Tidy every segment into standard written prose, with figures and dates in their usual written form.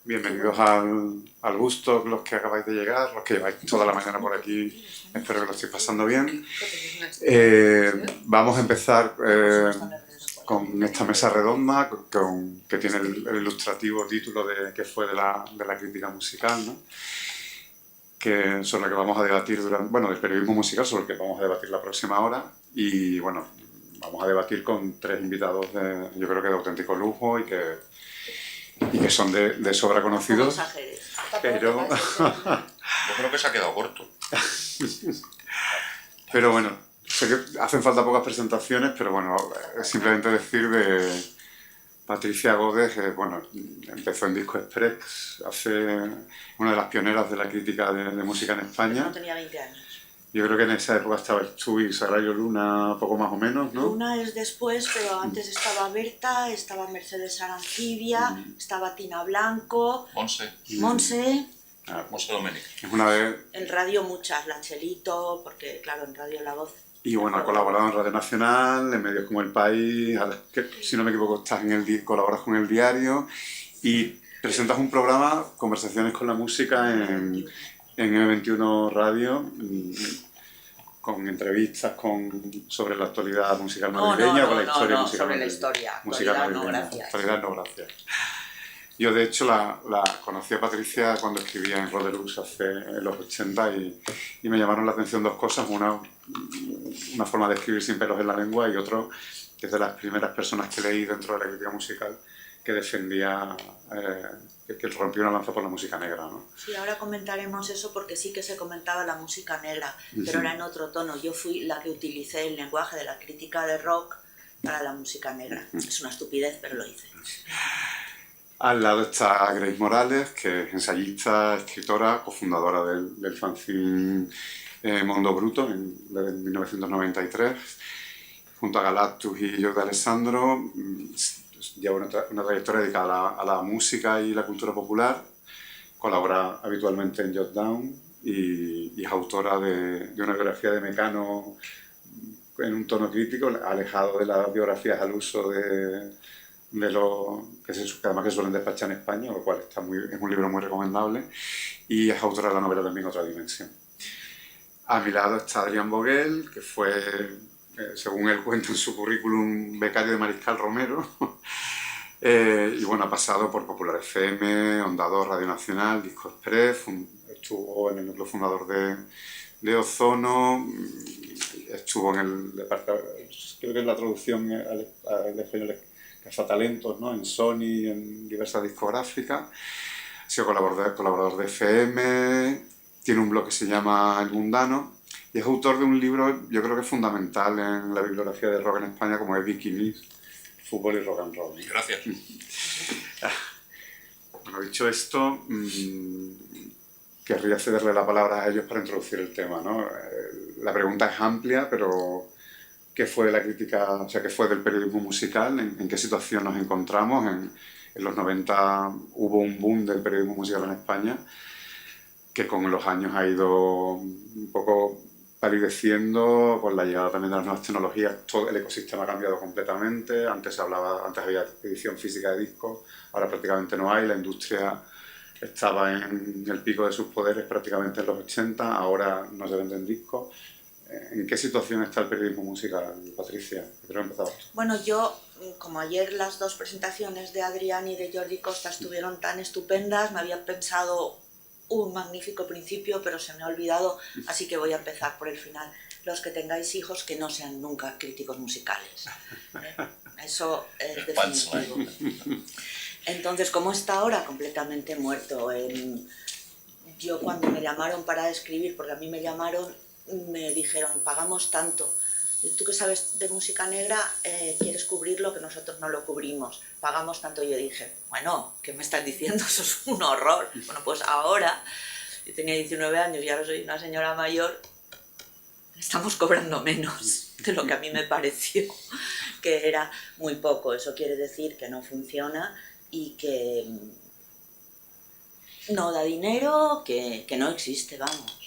Bienvenidos al Gusto, los que acabáis de llegar, los que lleváis toda la mañana por aquí, espero que lo estéis pasando bien. Vamos a empezar con esta mesa redonda que tiene el ilustrativo título que fue de la crítica musical, ¿no? Sobre la que vamos a debatir del periodismo musical, sobre el que vamos a debatir la próxima hora. Y bueno, vamos a debatir con tres invitados yo creo que de auténtico lujo y que son de sobra conocidos. Pero yo creo que se ha quedado corto. Pero bueno, sé que hacen falta pocas presentaciones, pero bueno, simplemente decir de Patricia Godes, bueno, empezó en Disco Express, una de las pioneras de la crítica de música en España. No tenía 20 años. Yo creo que en esa época estaba tú y Sagrario Luna, poco más o menos, ¿no? Luna es después, pero antes estaba Berta, estaba Mercedes Arancibia, estaba Tina Blanco, Monse Domènech. Es una vez... En radio muchas, Lanchelito, porque claro, en radio La Voz. Y bueno, ha colaborado en Radio Nacional, en medios como El País, que, si no me equivoco, colaboras con El Diario y presentas un programa, Conversaciones con la Música, en M21 Radio, con entrevistas sobre la actualidad musical madrileña, con la historia musical sobre madrileña. La historia. Musical no, gracias. Actualidad no, gracias. Yo, de hecho, la conocí a Patricia cuando escribía en Rodelux en los 80 y me llamaron la atención dos cosas. Una forma de escribir sin pelos en la lengua y otro, que es de las primeras personas que leí dentro de la crítica musical que defendía, que rompió una lanza por la música negra, ¿no? Sí, ahora comentaremos eso porque sí que se comentaba la música negra, pero era en otro tono. Yo fui la que utilicé el lenguaje de la crítica de rock para la música negra. Es una estupidez, pero lo hice. Al lado está Grace Morales, que es ensayista, escritora, cofundadora del fanzine Mondo Bruto de 1993. Junto a Galactus y Jordi Alessandro, lleva una trayectoria dedicada a la música y la cultura popular. Colabora habitualmente en Jotdown y es autora de una biografía de Mecano en un tono crítico, alejado de las biografías al uso que además que suelen despachar en España, lo cual es un libro muy recomendable, y es autora de la novela también Otra Dimensión. A mi lado está Adrián Boguel, que fue, según él cuenta en su currículum, becario de Mariscal Romero, y bueno, ha pasado por Popular FM, Onda 2, Radio Nacional, Disco Express, estuvo en el núcleo fundador de Ozono, estuvo en el departamento, creo que es la traducción al español, Cazatalentos, ¿no? En Sony, en diversas discográficas. Ha sido colaborador de FM, tiene un blog que se llama El Mundano y es autor de un libro, yo creo que es fundamental en la bibliografía de rock en España, como es Bikinis, Fútbol y Rock and Roll. Gracias. Bueno, dicho esto, querría cederle la palabra a ellos para introducir el tema, ¿no? La pregunta es amplia, pero ¿qué fue de la crítica, o sea, qué fue del periodismo musical? ¿En qué situación nos encontramos? En los 90 hubo un boom del periodismo musical en España que con los años ha ido un poco palideciendo con la llegada también de las nuevas tecnologías. Todo el ecosistema ha cambiado completamente. Antes había edición física de discos, ahora prácticamente no hay. La industria estaba en el pico de sus poderes prácticamente en los 80, ahora no se venden discos. ¿En qué situación está el periodismo musical, Patricia? Quiero empezar. Bueno, yo, como ayer las dos presentaciones de Adrián y de Jordi Costa estuvieron tan estupendas, me había pensado un magnífico principio, pero se me ha olvidado, así que voy a empezar por el final. Los que tengáis hijos, que no sean nunca críticos musicales. Eso es definitivo. Entonces, ¿cómo está ahora? Completamente muerto. Yo cuando me llamaron para escribir, porque a mí me llamaron, me dijeron, pagamos tanto, tú que sabes de música negra, quieres cubrirlo, que nosotros no lo cubrimos, pagamos tanto. Yo dije, bueno, ¿qué me estás diciendo? Eso es un horror. Bueno, pues ahora, yo tenía 19 años y ahora soy una señora mayor, estamos cobrando menos de lo que a mí me pareció que era muy poco. Eso quiere decir que no funciona y que no da dinero, que no existe, vamos.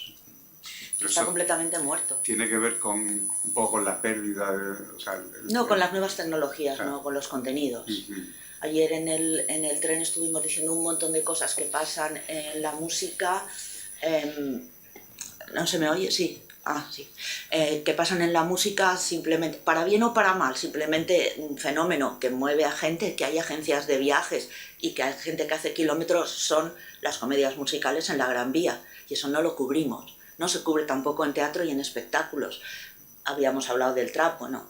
Pero está completamente muerto. ¿Tiene que ver un poco con la pérdida de...? O sea, no, con las nuevas tecnologías, claro. No con los contenidos. Ayer en el tren estuvimos diciendo un montón de cosas que pasan en la música. ¿No se me oye? Sí. Sí. Que pasan en la música simplemente, para bien o para mal, simplemente un fenómeno que mueve a gente, que hay agencias de viajes y que hay gente que hace kilómetros, son las comedias musicales en la Gran Vía. Y eso no lo cubrimos. No se cubre tampoco en teatro y en espectáculos. Habíamos hablado del trap, bueno,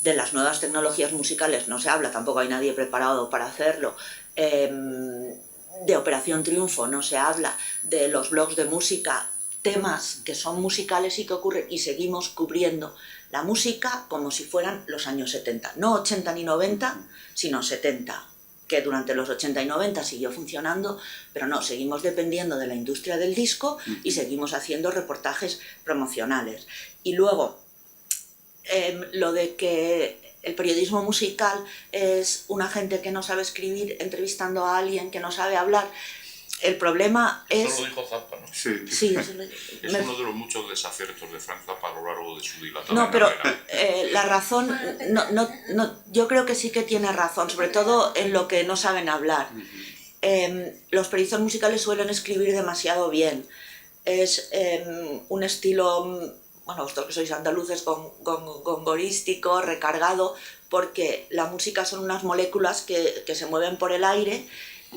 de las nuevas tecnologías musicales no se habla, tampoco hay nadie preparado para hacerlo. De Operación Triunfo no se habla, de los blogs de música, temas que son musicales y que ocurren, y seguimos cubriendo la música como si fueran los años 70, no 80 ni 90, sino 70, que durante los 80 y 90 siguió funcionando, pero no, seguimos dependiendo de la industria del disco y seguimos haciendo reportajes promocionales. Y luego, lo de que el periodismo musical es una gente que no sabe escribir entrevistando a alguien que no sabe hablar. El problema es... Eso lo dijo Zappa, ¿no? Sí. Sí, es uno de los muchos desaciertos de Frank Zappa a lo largo de su dilatada no, pero carrera. la razón, yo creo que sí que tiene razón, sobre todo en lo que no saben hablar. Los periodistas musicales suelen escribir demasiado bien. Es un estilo... Bueno, vosotros que sois andaluces, gongorístico, recargado, porque la música son unas moléculas que se mueven por el aire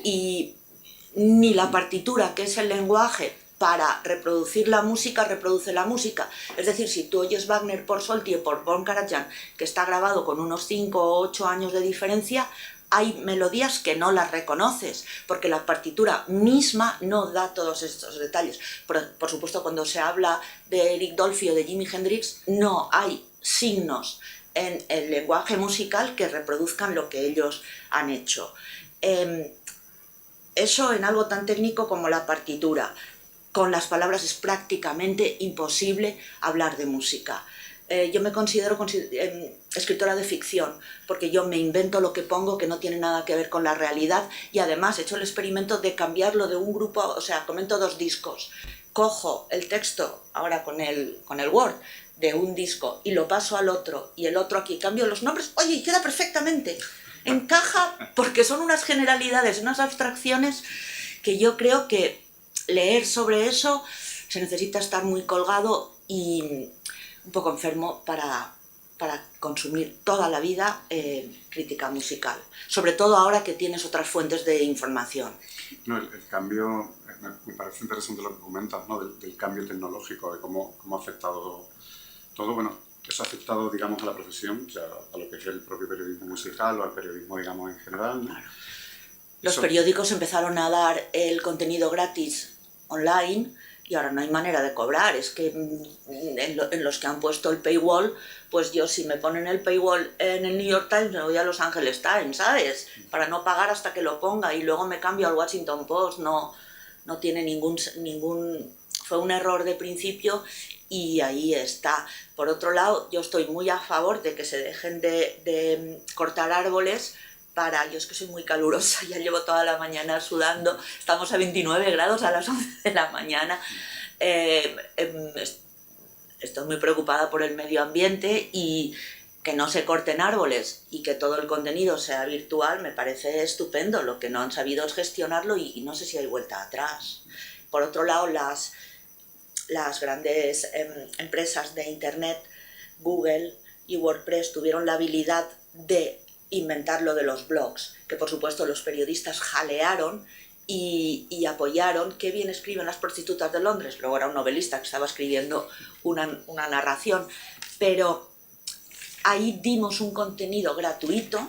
y ni la partitura, que es el lenguaje para reproducir la música, reproduce la música. Es decir, si tú oyes Wagner por Solti o por Bon Karajan, que está grabado con unos 5 o 8 años de diferencia, hay melodías que no las reconoces, porque la partitura misma no da todos estos detalles. Por supuesto, cuando se habla de Eric Dolphy o de Jimi Hendrix, no hay signos en el lenguaje musical que reproduzcan lo que ellos han hecho. Eso en algo tan técnico como la partitura. Con las palabras es prácticamente imposible hablar de música. Yo me considero escritora de ficción, porque yo me invento lo que pongo que no tiene nada que ver con la realidad, y además he hecho el experimento de cambiarlo de un grupo, o sea, comento 2 discos, cojo el texto ahora con el Word de un disco y lo paso al otro, y el otro aquí, cambio los nombres, oye, y queda perfectamente, encaja, porque son unas generalidades, unas abstracciones que yo creo que leer sobre eso se necesita estar muy colgado y un poco enfermo para consumir toda la vida crítica musical. Sobre todo ahora que tienes otras fuentes de información. No, el cambio, me parece interesante lo que comentas, ¿no? Del cambio tecnológico, de cómo ha afectado todo. Bueno, eso ha afectado, digamos, a la profesión, o sea, a lo que es el propio periodismo musical o al periodismo, digamos, en general, ¿no? Claro. Los periódicos empezaron a dar el contenido gratis online, y ahora no hay manera de cobrar. Es que en los que han puesto el paywall, pues yo, si me ponen el paywall en el New York Times, me voy a Los Angeles Times, ¿sabes? Para no pagar hasta que lo ponga, y luego me cambio al Washington Post. No tiene ningún... Fue un error de principio y ahí está. Por otro lado, yo estoy muy a favor de que se dejen de cortar árboles. Yo es que soy muy calurosa, ya llevo toda la mañana sudando, estamos a 29 grados a las 11 de la mañana. Estoy muy preocupada por el medio ambiente, y que no se corten árboles y que todo el contenido sea virtual me parece estupendo. Lo que no han sabido es gestionarlo, y no sé si hay vuelta atrás. Por otro lado, las grandes empresas de internet, Google y WordPress, tuvieron la habilidad de inventar lo de los blogs, que por supuesto los periodistas jalearon y apoyaron. Qué bien escriben las prostitutas de Londres. Luego era un novelista que estaba escribiendo una narración, pero ahí dimos un contenido gratuito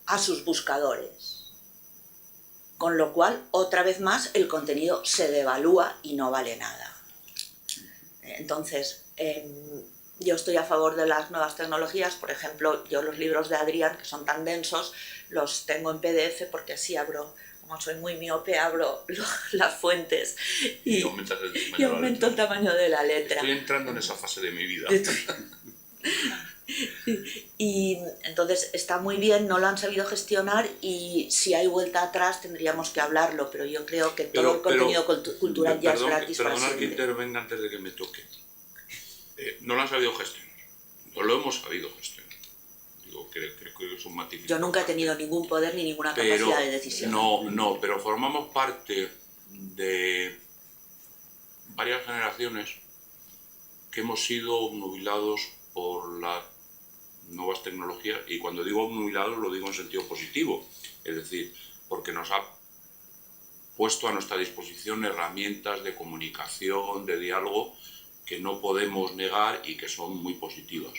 a sus buscadores, con lo cual, otra vez más, el contenido se devalúa y no vale nada. Entonces, yo estoy a favor de las nuevas tecnologías. Por ejemplo, yo los libros de Adrián, que son tan densos, los tengo en PDF, porque así abro, como soy muy miope, abro las fuentes y aumento el tamaño de la letra. Estoy entrando en esa fase de mi vida. Y entonces está muy bien, no lo han sabido gestionar, y si hay vuelta atrás tendríamos que hablarlo, pero yo creo que todo el contenido cultural ya es gratis para siempre. Perdona que intervenga antes de que me toque. No lo han sabido gestionar, no lo hemos sabido gestionar. Digo creo que es un matiz. Yo nunca he tenido ningún poder ni ninguna capacidad de decisión. No, pero formamos parte de varias generaciones que hemos sido obnubilados por las nuevas tecnologías, y cuando digo obnubilados lo digo en sentido positivo, es decir, porque nos ha puesto a nuestra disposición herramientas de comunicación, de diálogo, que no podemos negar y que son muy positivas.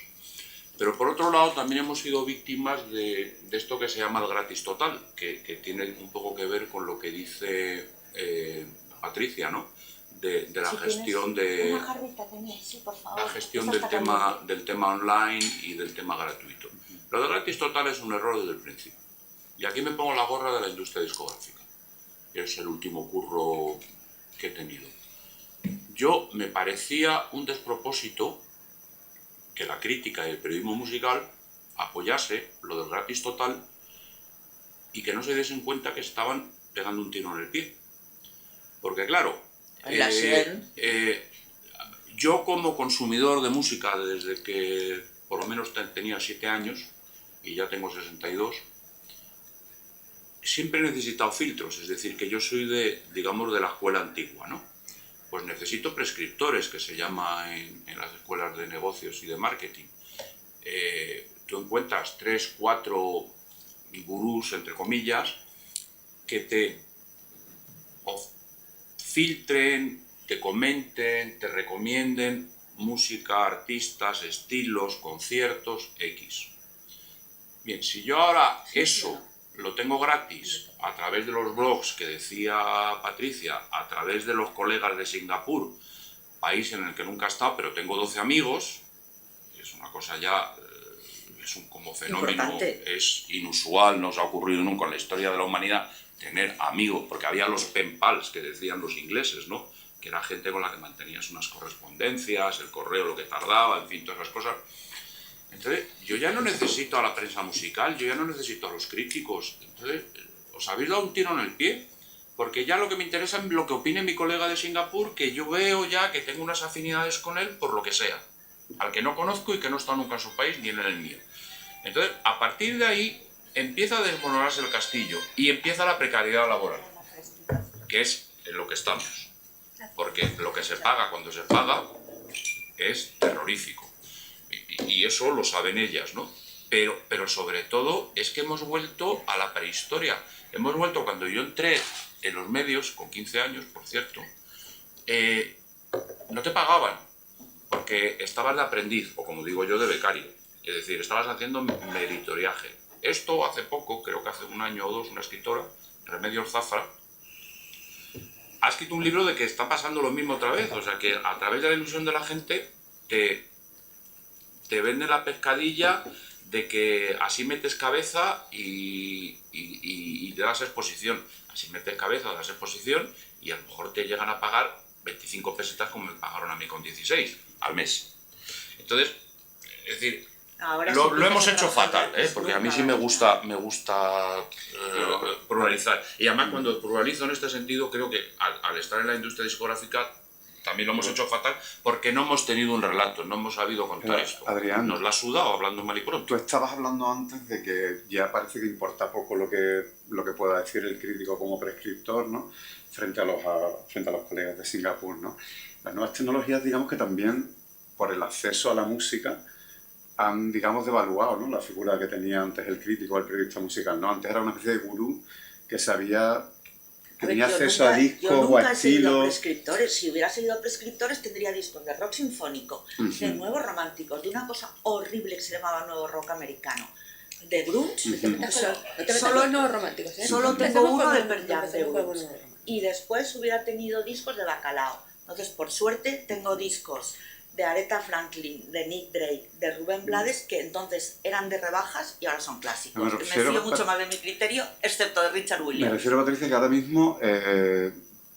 Pero por otro lado también hemos sido víctimas de esto que se llama el gratis total, que tiene un poco que ver con lo que dice Patricia, ¿no? De la gestión de una jarrita también, sí, por favor. la gestión del tema online y del tema gratuito. Lo de gratis total es un error desde el principio. Y aquí me pongo la gorra de la industria discográfica, que es el último curro que he tenido. Yo me parecía un despropósito que la crítica y el periodismo musical apoyase lo del gratis total y que no se diesen cuenta que estaban pegando un tiro en el pie. Porque claro, yo como consumidor de música desde que por lo menos tenía 7 años y ya tengo 62, siempre he necesitado filtros, es decir, que yo soy digamos, de la escuela antigua, ¿no? Pues necesito prescriptores, que se llama en las escuelas de negocios y de marketing. Tú encuentras 3, 4 gurús, entre comillas, que te filtren, te comenten, te recomienden música, artistas, estilos, conciertos, X. Bien, si yo ahora eso lo tengo gratis a través de los blogs que decía Patricia, a través de los colegas de Singapur, país en el que nunca he estado, pero tengo 12 amigos, es una cosa ya, como fenómeno, importante. Es inusual, no se ha ocurrido nunca en la historia de la humanidad tener amigos, porque había los pen pals que decían los ingleses, ¿no? Que era gente con la que mantenías unas correspondencias, el correo lo que tardaba, en fin, todas esas cosas. Entonces, yo ya no necesito a la prensa musical, yo ya no necesito a los críticos. Entonces, os habéis dado un tiro en el pie, porque ya lo que me interesa es lo que opine mi colega de Singapur, que yo veo ya que tengo unas afinidades con él por lo que sea, al que no conozco y que no he estado nunca en su país ni en el mío. Entonces, a partir de ahí, empieza a desmoronarse el castillo y empieza la precariedad laboral, que es en lo que estamos. Porque lo que se paga cuando se paga es terrorífico. Y eso lo saben ellas, ¿no? Pero sobre todo es que hemos vuelto a la prehistoria. Hemos vuelto cuando yo entré en los medios, con 15 años, por cierto, no te pagaban, porque estabas de aprendiz, o como digo yo, de becario. Es decir, estabas haciendo meritoriaje. Esto hace poco, creo que hace 1 año o 2, una escritora, Remedios Zafra, ha escrito un libro de que está pasando lo mismo otra vez. O sea, que a través de la ilusión de la gente te vende la pescadilla de que así metes cabeza y te das exposición. Así metes cabeza, das exposición y a lo mejor te llegan a pagar 25 pesetas como me pagaron a mí con 16 al mes. Entonces, es decir, lo hemos hecho fatal, porque a mí sí me gusta pluralizar. Y además cuando pluralizo en este sentido, creo que al estar en la industria discográfica también lo hemos hecho fatal, porque no hemos tenido un relato, no hemos sabido contar esto. Adrián, nos la ha sudado hablando mal y pronto. Tú estabas hablando antes de que ya parece que importa poco lo que pueda decir el crítico como prescriptor, ¿no? frente a los colegas de Singapur, ¿no? Las nuevas tecnologías, digamos que también, por el acceso a la música, han, digamos, devaluado, ¿no? la figura que tenía antes el crítico o el periodista musical, ¿no? Antes era una especie de gurú que sabía, que tenía acceso a discos o a estilos. Yo nunca he seguido prescriptores. Si hubiera seguido prescriptores tendría discos de rock sinfónico, de nuevos románticos, de una cosa horrible que se llamaba nuevo rock americano, de grunge. Solo nuevos románticos, ¿eh? Solo tengo uno de Pearl Jam de grunge. Y después hubiera tenido discos de Bacalao. Entonces, por suerte, tengo discos de Aretha Franklin, de Nick Drake, de Rubén Blades, que entonces eran de rebajas y ahora son clásicos. Me fío mucho más de mi criterio, excepto de Richard Williams. Me refiero, Patricia, que ahora mismo,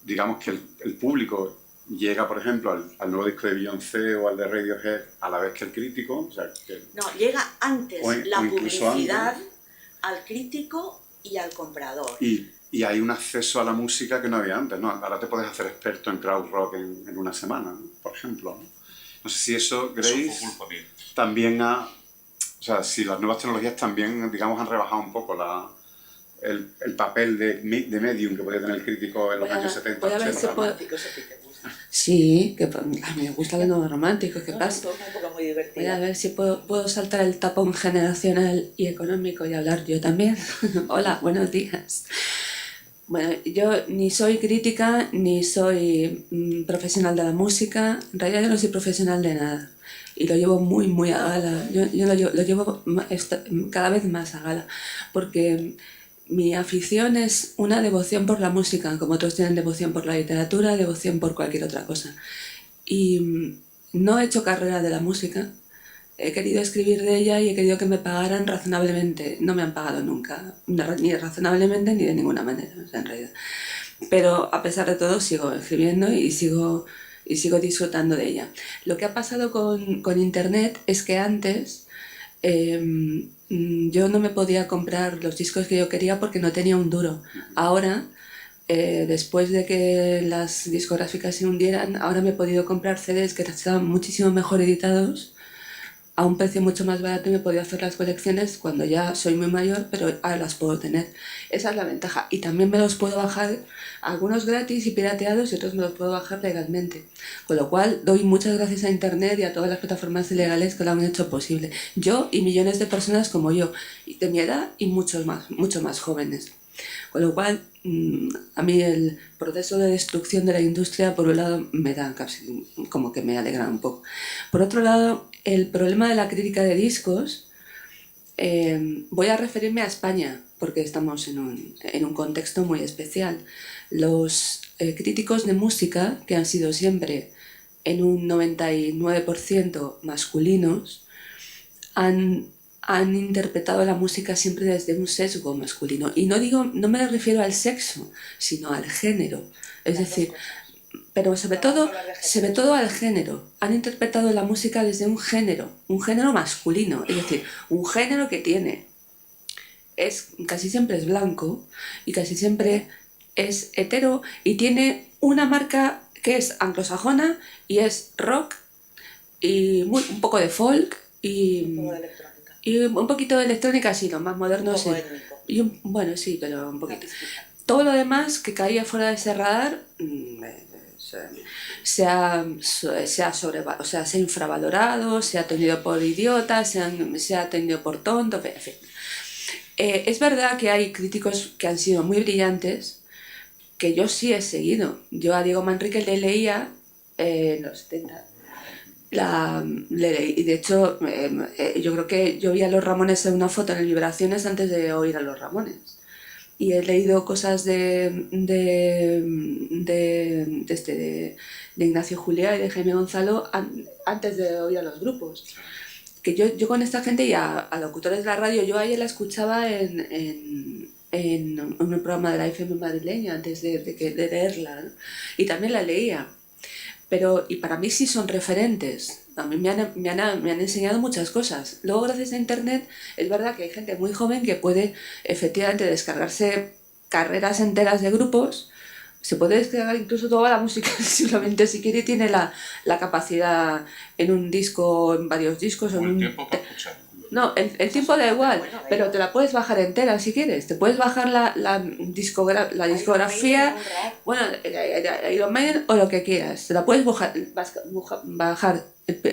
digamos que el público llega, por ejemplo, al nuevo disco de Beyoncé o al de Radiohead a la vez que el crítico. O sea, que no, llega antes la publicidad antes al crítico y al comprador. Y hay un acceso a la música que no había antes, ¿no? Ahora te puedes hacer experto en crowd rock en una semana, ¿no? Por ejemplo, ¿no? No sé si eso, Grace, eso fue culpa mía. también ha O sea, si las nuevas tecnologías también, digamos, han rebajado un poco el papel de medium que podía tener el crítico en los años 70, voy a ver 80. si ¿no? puedo... Románticos, ¿a ti te gusta? Sí, que a mí me gustan los nuevos románticos, ¿qué No, pasa? es una época muy Voy divertida. a ver si puedo saltar el tapón generacional y económico y hablar yo también. Hola, buenos días. Bueno, yo ni soy crítica ni soy profesional de la música. En realidad yo no soy profesional de nada. Y lo llevo muy, muy a gala. Yo lo llevo cada vez más a gala. Porque mi afición es una devoción por la música, como otros tienen devoción por la literatura, devoción por cualquier otra cosa. Y no he hecho carrera de la música. He querido escribir de ella y he querido que me pagaran razonablemente. No me han pagado nunca, ni razonablemente ni de ninguna manera, o sea, en realidad. Pero a pesar de todo sigo escribiendo y sigo disfrutando de ella. Lo que ha pasado con Internet es que antes yo no me podía comprar los discos que yo quería porque no tenía un duro. Ahora, después de que las discográficas se hundieran, ahora me he podido comprar CDs que estaban muchísimo mejor editados a un precio mucho más barato y me podía hacer las colecciones cuando ya soy muy mayor, pero ahora las puedo tener. Esa es la ventaja. Y también me los puedo bajar, algunos gratis y pirateados, y otros me los puedo bajar legalmente. Con lo cual doy muchas gracias a Internet y a todas las plataformas ilegales que lo han hecho posible. Yo y millones de personas como yo, de mi edad y mucho más jóvenes. Con lo cual, a mí el proceso de destrucción de la industria, por un lado, me da casi como que me alegra un poco. Por otro lado, el problema de la crítica de discos, voy a referirme a España, porque estamos en un contexto muy especial. Los críticos de música, que han sido siempre en un 99% masculinos, han interpretado la música siempre desde un sesgo masculino. Y no me refiero al sexo, sino al género. Es decir, pero sobre todo al género. Han interpretado la música desde un género masculino. Es decir, un género que casi siempre es blanco y casi siempre es hetero y tiene una marca que es anglosajona y es rock y un poco de folk Un poco de electrónica. y un poquito de electrónica, sí, lo más moderno, Un sí. poco étnico. Bueno, sí, pero un poquito. Todo lo demás que caía fuera de ese radar se ha infravalorado, se ha tenido por idiotas, se ha tenido por tontos, en fin. Es verdad que hay críticos que han sido muy brillantes, que yo sí he seguido. Yo a Diego Manrique le leía en los 70. Y de hecho, yo creo que yo vi a los Ramones en una foto en el Vibraciones antes de oír a los Ramones. Y he leído cosas de Ignacio Juliá y de Jaime Gonzalo antes de oír a los grupos. Que yo con esta gente y a locutores de la radio, yo a ella la escuchaba en un programa de la FM madrileña antes de leerla, ¿no? Y también la leía. Y para mí sí son referentes. A mí me han enseñado muchas cosas. Luego, gracias a Internet, es verdad que hay gente muy joven que puede efectivamente descargarse carreras enteras de grupos. Se puede descargar incluso toda la música simplemente si quiere y tiene la capacidad en un disco, en varios discos. O el tiempo para escuchar. No, el tiempo da igual, pero te la puedes bajar entera si quieres. Te puedes bajar la discografía, bueno, Iron Maiden o lo que quieras. Te la puedes bajar.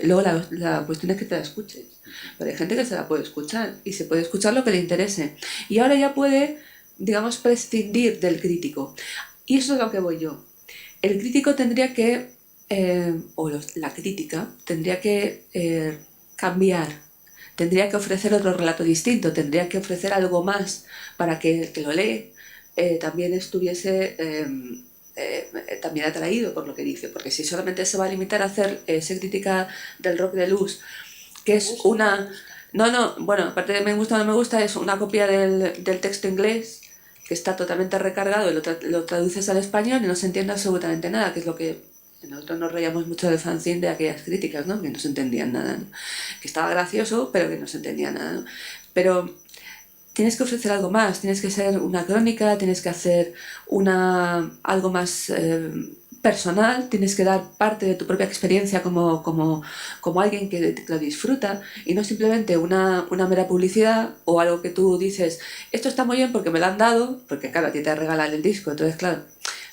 Luego la cuestión es que te la escuches. Pero hay gente que se la puede escuchar y se puede escuchar lo que le interese. Y ahora ya puede, digamos, prescindir del crítico. Y eso es lo que voy yo. El crítico tendría que, la crítica, tendría que cambiar. Tendría que ofrecer otro relato distinto, tendría que ofrecer algo más para que el que lo lee también estuviese también atraído por lo que dice. Porque si solamente se va a limitar a hacer esa crítica del rock de luz, que es una... bueno, aparte de me gusta o no me gusta, es una copia del texto inglés que está totalmente recargado y lo traduces al español y no se entiende absolutamente nada, que es lo que... Nosotros nos reíamos mucho del fanzine de aquellas críticas, ¿no? Que no se entendían nada, ¿no? Que estaba gracioso, pero que no se entendía nada, ¿no? Pero tienes que ofrecer algo más, tienes que ser una crónica, tienes que hacer algo más personal, tienes que dar parte de tu propia experiencia como alguien que lo disfruta y no simplemente una mera publicidad o algo que tú dices, esto está muy bien porque me lo han dado, porque claro, a ti te regalan el disco, entonces claro,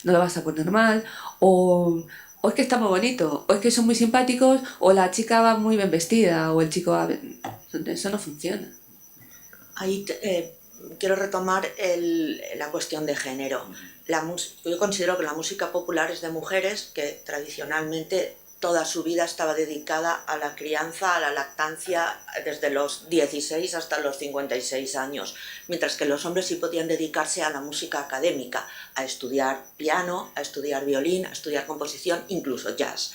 no lo vas a poner mal, o es que está muy bonito, o es que son muy simpáticos, o la chica va muy bien vestida, o el chico va bien. Eso no funciona. Ahí quiero retomar la cuestión de género. Yo considero que la música popular es de mujeres que tradicionalmente toda su vida estaba dedicada a la crianza, a la lactancia, desde los 16 hasta los 56 años, mientras que los hombres sí podían dedicarse a la música académica, a estudiar piano, a estudiar violín, a estudiar composición, incluso jazz.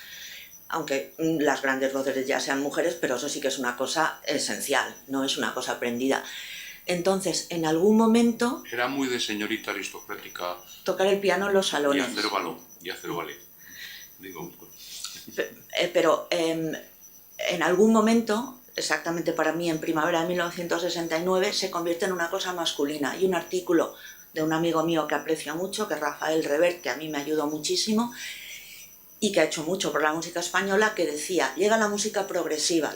Aunque las grandes voces de jazz sean mujeres, pero eso sí que es una cosa esencial, no es una cosa aprendida. Entonces, en algún momento... Era muy de señorita aristocrática. Tocar el piano en los salones. Y hacer ballet. Digo, pero en algún momento, exactamente para mí en primavera de 1969, se convierte en una cosa masculina. Y un artículo de un amigo mío que aprecio mucho, que es Rafael Revert, que a mí me ayudó muchísimo, y que ha hecho mucho por la música española, que decía, llega la música progresiva,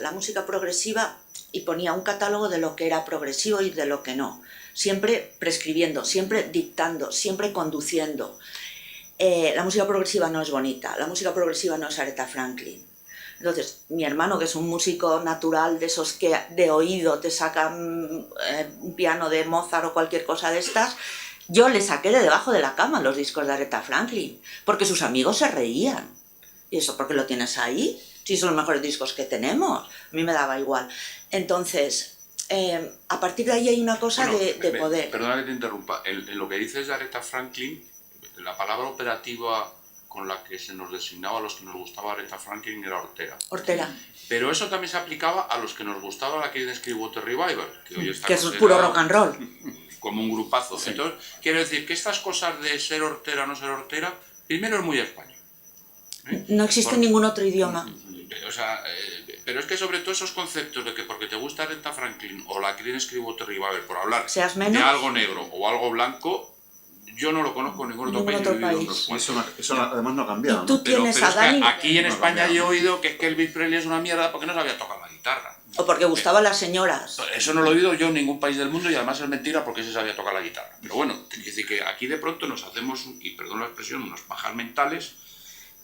y ponía un catálogo de lo que era progresivo y de lo que no, siempre prescribiendo, siempre dictando, siempre conduciendo. La música progresiva no es bonita, la música progresiva no es Aretha Franklin. Entonces, mi hermano, que es un músico natural, de esos que de oído te sacan un piano de Mozart o cualquier cosa de estas, yo le saqué de debajo de la cama los discos de Aretha Franklin, porque sus amigos se reían. ¿Y eso por qué lo tienes ahí? Si son los mejores discos que tenemos. A mí me daba igual. Entonces, a partir de ahí hay una cosa de poder. Perdona que te interrumpa. En lo que dices de Aretha Franklin, la palabra operativa con la que se nos designaba a los que nos gustaba Aretha Franklin era hortera. Hortera. Pero eso también se aplicaba a los que nos gustaba la Creedence Clearwater Revival, que hoy está que es puro rock and roll. Como un grupazo. Sí. Entonces, quiero decir que estas cosas de ser hortera o no ser hortera, primero es muy español. No existe ningún otro idioma. O sea, pero es que sobre todo esos conceptos de que porque te gusta Aretha Franklin o la Creedence Clearwater Revival, por hablar de algo negro o algo blanco, yo no lo conozco en ningún otro país. Eso además no ha cambiado. Y tú tienes a Dani... aquí en España yo he oído que Elvis Presley es una mierda porque no sabía tocar la guitarra. O porque gustaba a las señoras. Eso no lo he oído yo en ningún país del mundo y además es mentira porque se sabía tocar la guitarra. Pero bueno, quiere decir que aquí de pronto nos hacemos, y perdón la expresión, unos pajas mentales.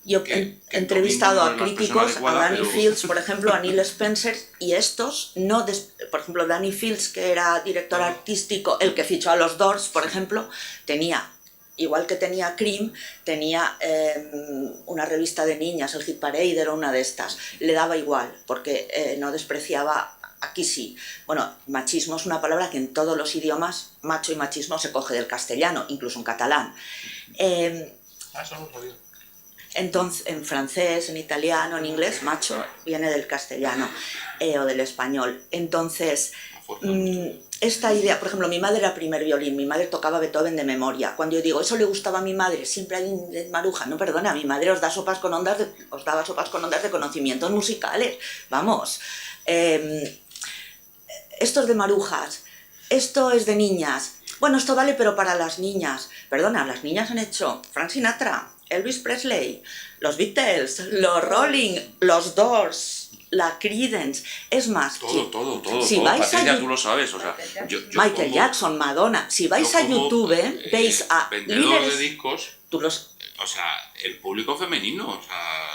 Yo he entrevistado a críticos, a Danny Fields, por ejemplo, a Neil Spencer, y estos, por ejemplo, Danny Fields, que era director artístico, el que fichó a los Doors, por ejemplo, tenía, igual que tenía Cream, tenía una revista de niñas, el Hit Parade era una de estas, le daba igual, porque no despreciaba. Aquí sí. Bueno, machismo es una palabra que en todos los idiomas, macho y machismo, se coge del castellano, incluso en catalán. Eso no lo sabía. Entonces, en francés, en italiano, en inglés, macho viene del castellano o del español. Entonces, esta idea, por ejemplo, mi madre era primer violín, mi madre tocaba Beethoven de memoria. Cuando yo digo, eso le gustaba a mi madre, siempre hay un maruja. No, perdona, mi madre os daba sopas con ondas de conocimientos musicales. Vamos. Esto es de marujas, esto es de niñas. Bueno, esto vale, pero para las niñas. Perdona, las niñas han hecho Frank Sinatra, Elvis Presley, los Beatles, los Rolling, los Doors, la Creedence. Es más, todo. Si vais Patricia, tú lo sabes. O sea, Michael Jackson, Madonna. Si vais a YouTube, veis a vendedor de discos. O sea, el público femenino. O sea,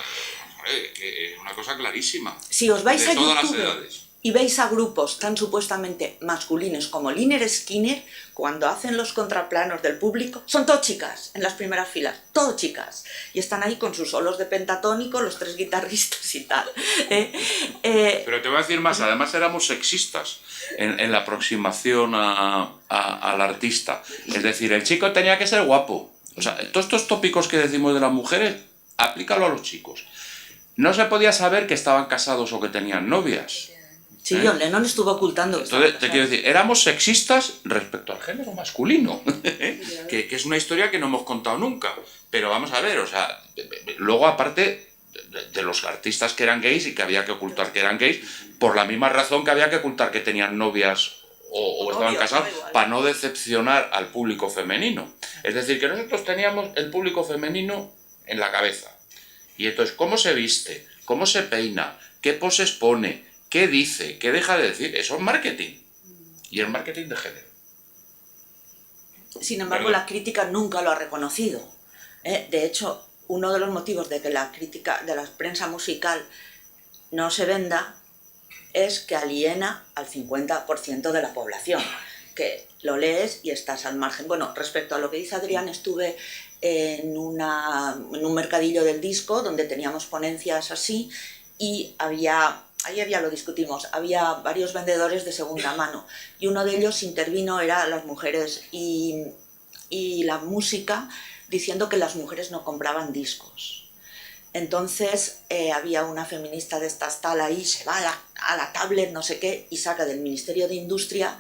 es una cosa clarísima. Si os vais de a todas YouTube las edades. y veis a grupos tan supuestamente masculinos como Lynyrd Skynyrd, cuando hacen los contraplanos del público, son todas chicas en las primeras filas, todas chicas. Y están ahí con sus solos de pentatónico, los tres guitarristas y tal. Pero te voy a decir más, además éramos sexistas en la aproximación al artista. Es decir, el chico tenía que ser guapo. O sea, todos estos tópicos que decimos de las mujeres, aplícalo a los chicos. No se podía saber que estaban casados o que tenían novias. Sí, John Lennon estuvo ocultando. Entonces, te quiero decir, éramos sexistas respecto al género masculino, que es una historia que no hemos contado nunca. Pero vamos a ver, o sea, luego aparte de los artistas que eran gays y que había que ocultar que eran gays, por la misma razón que había que ocultar que tenían novias o estaban casados, para no decepcionar al público femenino. Es decir, que nosotros teníamos el público femenino en la cabeza. Y entonces, ¿cómo se viste? ¿Cómo se peina? ¿Qué poses pone? ¿Qué dice? ¿Qué deja de decir? Eso es marketing. Y el marketing de género. Sin embargo, ¿Verdad? la crítica nunca lo ha reconocido. De hecho, uno de los motivos de que la crítica de la prensa musical no se venda es que aliena al 50% de la población, que lo lees y estás al margen. Bueno, respecto a lo que dice Adrián, estuve en un mercadillo del disco donde teníamos ponencias así y ahí lo discutimos, había varios vendedores de segunda mano y uno de ellos intervino, era las mujeres y la música, diciendo que las mujeres no compraban discos. Entonces había una feminista de estas tal ahí, se va a la tablet, no sé qué, y saca del Ministerio de Industria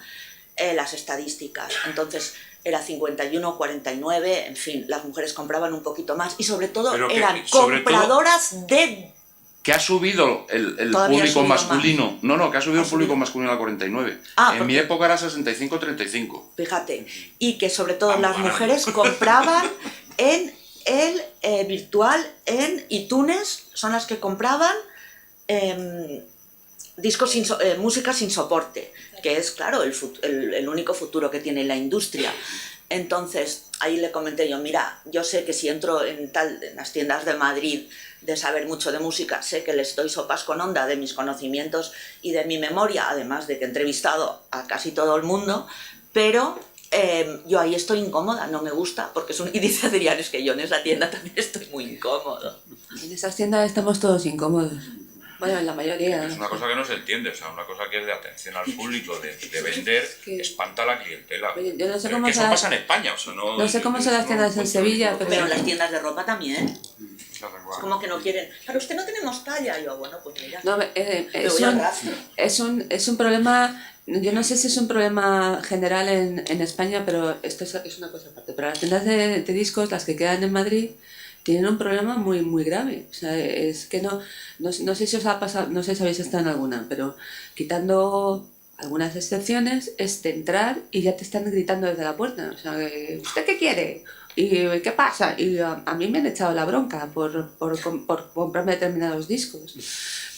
las estadísticas. Entonces era 51-49, en fin, las mujeres compraban un poquito más y sobre todo Pero eran sobre compradoras de... Que ha subido el Todavía ha público subido masculino. No, que ha subido ¿Ha el público subido? masculino a 49. En mi Porque, época era 65-35. fíjate, y que sobre todo Vamos, las ahora mujeres ya. compraban en el virtual, en iTunes, son las que compraban discos música sin soporte, que es, claro, el único futuro que tiene la industria. Entonces, ahí le comenté yo, mira, yo sé que si entro en las tiendas de Madrid de saber mucho de música, sé que les doy sopas con onda de mis conocimientos y de mi memoria, además de que he entrevistado a casi todo el mundo, pero yo ahí estoy incómoda, no me gusta, porque y dice Adrián, es que yo en esa tienda también estoy muy incómodo. En esas tiendas estamos todos incómodos. Bueno, en la mayoría. Es una cosa que no se entiende, o sea, una cosa que es de atención al público, de vender, que- espanta a la clientela. Oye, yo no sé Pero cómo que eso será- pasa en España, o sea, No sé cómo son las tiendas en Sevilla, pero- Pero en las tiendas de ropa también. Claro, Es igual. como que no quieren. Pero usted no tenemos talla. Yo, bueno, pues mira. No, me voy al rastro. es un problema, yo no sé si es un problema general en España, pero esto es una cosa aparte. Pero las tiendas de discos, las que quedan en Madrid, tienen un problema muy, muy grave. O sea, es que no sé si os ha pasado, no sé si habéis estado en alguna, pero quitando algunas excepciones, es de entrar y ya te están gritando desde la puerta. O sea, ¿usted qué quiere? ¿Y qué pasa? Y a mí me han echado la bronca por comprarme determinados discos.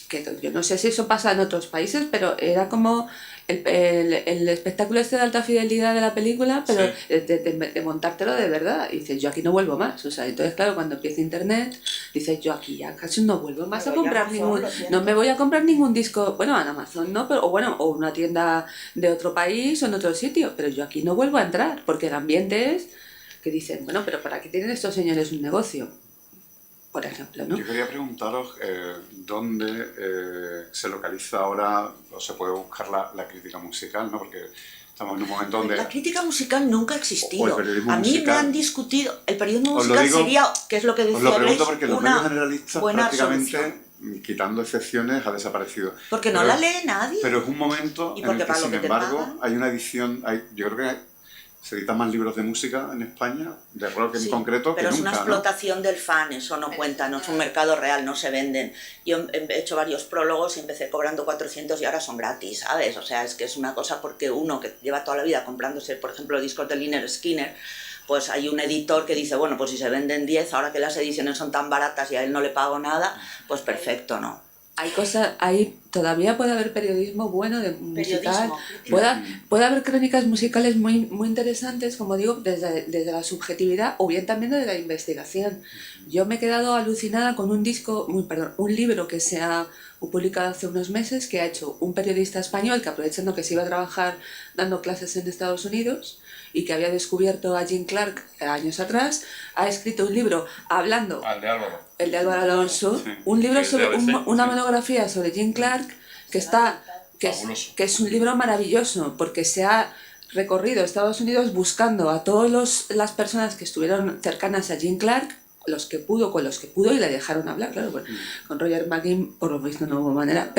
Que yo no sé si eso pasa en otros países, pero era como el espectáculo este de alta fidelidad de la película, pero Sí. de montártelo de verdad. Y dices, yo aquí no vuelvo más. O sea, entonces, claro, cuando empieza internet, dices, yo aquí ya casi no vuelvo más a Pero ya comprar Amazon, ningún... lo siento. No me voy a comprar ningún disco, bueno, en Amazon no, pero, o una tienda de otro país o en otro sitio, pero yo aquí no vuelvo a entrar, porque el ambiente es que dicen, bueno, pero ¿para qué tienen estos señores un negocio? Por ejemplo, ¿no? Yo quería preguntaros dónde se localiza ahora o se puede buscar la crítica musical, ¿no? Porque estamos en un momento donde... La crítica musical nunca ha O existido. el periodismo A mí musical. me han discutido. El periodismo Os lo musical digo- sería, que es lo que Os decía lo pregunto Grace, porque los una medios generalistas buena prácticamente, solución. quitando excepciones, ha desaparecido. Porque no Pero- la lee nadie. Pero es un momento ¿Y en por el qué que, para lo sin que te embargo, pagan? hay una edición... yo creo que se editan más libros de música en España, de rock en Sí, concreto, pero que es una nunca, ¿no? explotación del fan, eso no cuenta, no es un mercado real, no se venden. Yo he hecho varios prólogos y empecé cobrando 400 y ahora son gratis, ¿sabes? O sea, es que es una cosa porque uno que lleva toda la vida comprándose, por ejemplo, discos de Lynyrd Skynyrd, pues hay un editor que dice, bueno, pues si se venden 10, ahora que las ediciones son tan baratas y a él no le pago nada, pues perfecto, ¿no? Todavía puede haber periodismo bueno de musical, crítica. puede haber crónicas musicales muy, muy interesantes, como digo, desde la subjetividad o bien también desde la investigación. Yo me he quedado alucinada con un libro que se ha publicado hace unos meses, que ha hecho un periodista español que, aprovechando que se iba a trabajar dando clases en Estados Unidos y que había descubierto a Jim Clark años atrás, ha escrito un libro hablando, Al de Álvaro. el de Álvaro Alonso, Sí. un libro Que es de sobre ABC, una sí. monografía sobre Jim Clark Fabuloso. que es un libro maravilloso porque se ha recorrido Estados Unidos buscando a todas las personas que estuvieron cercanas a Jim Clark, con los que pudo y le dejaron hablar, claro, con Roger McGuinn por lo visto no hubo manera,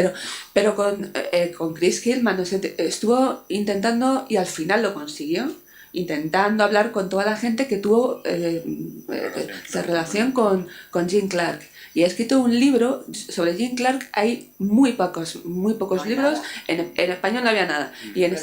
pero con Chris Hillman, no sé, estuvo intentando y al final lo consiguió, intentando hablar con toda la gente que tuvo esa relación con Jim Clark. Y ha escrito un libro sobre Jim Clark. Hay muy pocos No hay libros. nada. En español no había nada. Y en,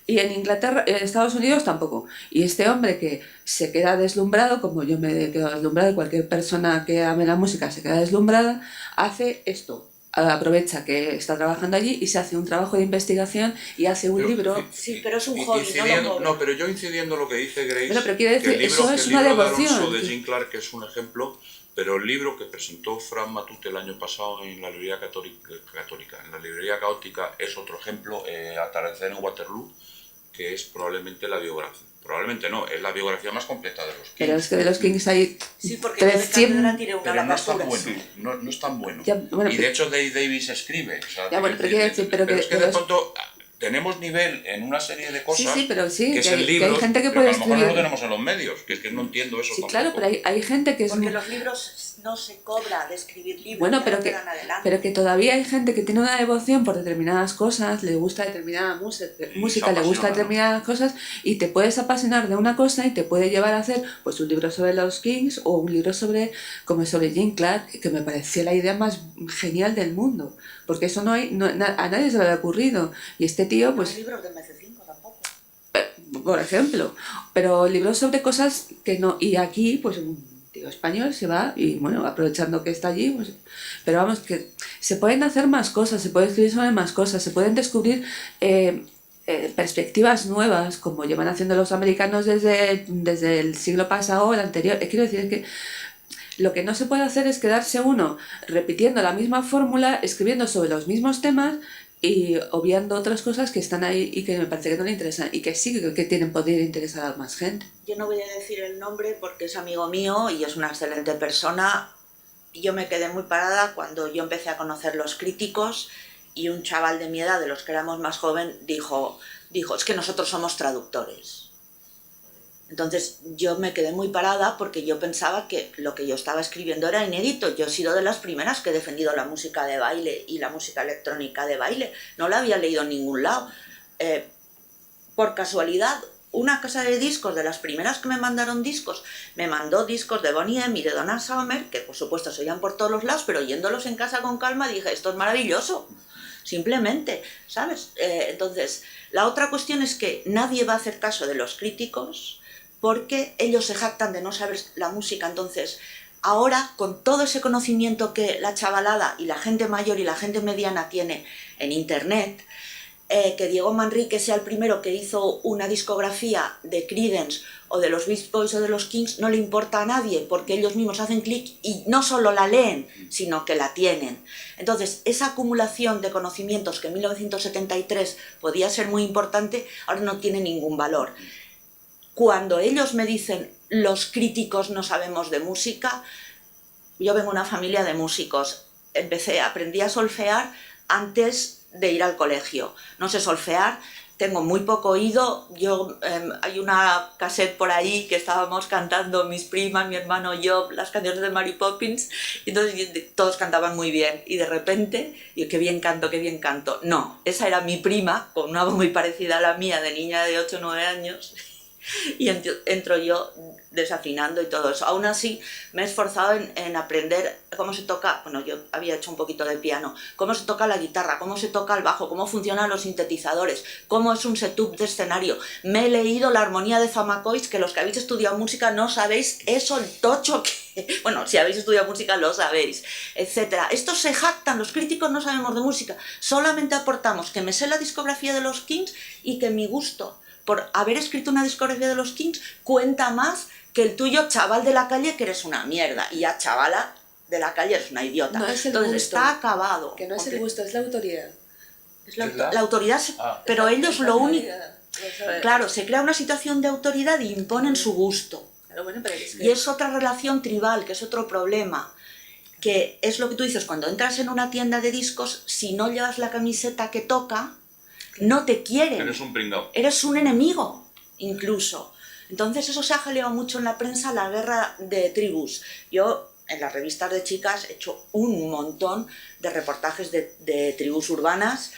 y en Inglaterra, en Estados Unidos tampoco. Y este hombre que se queda deslumbrado, como yo me quedo deslumbrado, cualquier persona que ame la música se queda deslumbrada, hace esto. Aprovecha que está trabajando allí y se hace un trabajo de investigación y hace un libro. Sí, pero es un hobby, no lo cobra. No, pero yo incidiendo en lo que dice Grace, Bueno, pero quiero decir, que el libro, eso es una de devoción. Alonso de Jim Clark es un ejemplo, pero el libro que presentó Fran Matute el año pasado en la librería católica, en la librería caótica, es otro ejemplo, Atardecer en Waterloo, que es probablemente la biografía. Probablemente no, es la biografía más completa de los Kings. Pero es que de los Kings hay Sí, porque yo de cátedra tiré una Pero no es tan basura. bueno, no es tan bueno. Ya, bueno, y de hecho Dave Davis escribe. O sea, ya, bueno, pero quiero decir, pero es que pero de pronto tenemos nivel en una serie de cosas sí, pero sí, que es que en hay libros, gente que pero puede a lo mejor no lo escribir. tenemos en los medios, que es que no entiendo eso Sí, tampoco. claro, pero hay gente que es Porque los libros no se cobra de escribir libros. bueno, ya pero no que, quedan adelante. pero que todavía hay gente que tiene una devoción por determinadas cosas, le gusta determinada música, le gusta determinadas cosas, y te puedes apasionar de una cosa y te puede llevar a hacer pues un libro sobre los Kings o un libro sobre Jim Clark, que me pareció la idea más genial del mundo, porque eso a nadie se le había ocurrido, y este tío pues No hay libros de MC5 tampoco. por ejemplo, pero libros sobre cosas que no, y aquí pues un tío español se va y bueno, aprovechando que está allí, pues, pero vamos, que se pueden hacer más cosas, se puede escribir sobre más cosas, se pueden descubrir perspectivas nuevas, como llevan haciendo los americanos desde el siglo pasado o el anterior. Quiero decir que lo que no se puede hacer es quedarse uno repitiendo la misma fórmula, escribiendo sobre los mismos temas y obviando otras cosas que están ahí y que me parece que no le interesan y que sí que tienen poder interesar a más gente. Yo no voy a decir el nombre porque es amigo mío y es una excelente persona. Yo me quedé muy parada cuando yo empecé a conocer los críticos y un chaval de mi edad, de los que éramos más joven, dijo, es que nosotros somos traductores. Entonces yo me quedé muy parada porque yo pensaba que lo que yo estaba escribiendo era inédito. Yo he sido de las primeras que he defendido la música de baile y la música electrónica de baile. No la había leído en ningún lado. Por casualidad, una casa de discos, de las primeras que me mandaron discos, me mandó discos de Boney M y de Donna Summer, que por supuesto se oían por todos los lados, pero oyéndolos en casa con calma dije, esto es maravilloso. Simplemente, ¿sabes? Entonces, la otra cuestión es que nadie va a hacer caso de los críticos porque ellos se jactan de no saber la música. Entonces, ahora, con todo ese conocimiento que la chavalada y la gente mayor y la gente mediana tiene en internet, que Diego Manrique sea el primero que hizo una discografía de Creedence o de los Beach Boys o de los Kings no le importa a nadie, porque ellos mismos hacen clic y no solo la leen, sino que la tienen. Entonces, esa acumulación de conocimientos que en 1973 podía ser muy importante, ahora no tiene ningún valor. Cuando ellos me dicen, los críticos no sabemos de música, yo vengo de una familia de músicos. Aprendí a solfear antes de ir al colegio. No sé solfear, tengo muy poco oído. Hay una cassette por ahí que estábamos cantando mis primas, mi hermano y yo, las canciones de Mary Poppins, y entonces todos cantaban muy bien, y de repente, yo, qué bien canto. No, esa era mi prima, con una voz muy parecida a la mía, de niña de 8 o 9 años, y entro yo desafinando y todo eso. Aún así me he esforzado en aprender cómo se toca, bueno, yo había hecho un poquito de piano, cómo se toca la guitarra, cómo se toca el bajo, cómo funcionan los sintetizadores, cómo es un setup de escenario. Me he leído la armonía de Zamacois, que los que habéis estudiado música no sabéis eso, el tocho que... Bueno, si habéis estudiado música lo sabéis, etcétera. Estos se jactan, los críticos no sabemos de música, solamente aportamos que me sé la discografía de los Kings y que mi gusto por haber escrito una discografía de los Kings cuenta más que el tuyo, chaval de la calle, que eres una mierda, y ya chavala de la calle eres una idiota. No es el Entonces gusto, está acabado. que no es el gusto, es la autoridad. Es la autoridad, pero ellos lo único... Claro, se crea una situación de autoridad y imponen su gusto. Claro, bueno, pero Y es otra relación tribal, que es otro problema, que es lo que tú dices, cuando entras en una tienda de discos, si no llevas la camiseta que toca, no te quieren. Eres un pringao. Eres un enemigo, incluso. Entonces eso se ha jaleado mucho en la prensa, la guerra de tribus. Yo en las revistas de chicas he hecho un montón de reportajes de tribus urbanas.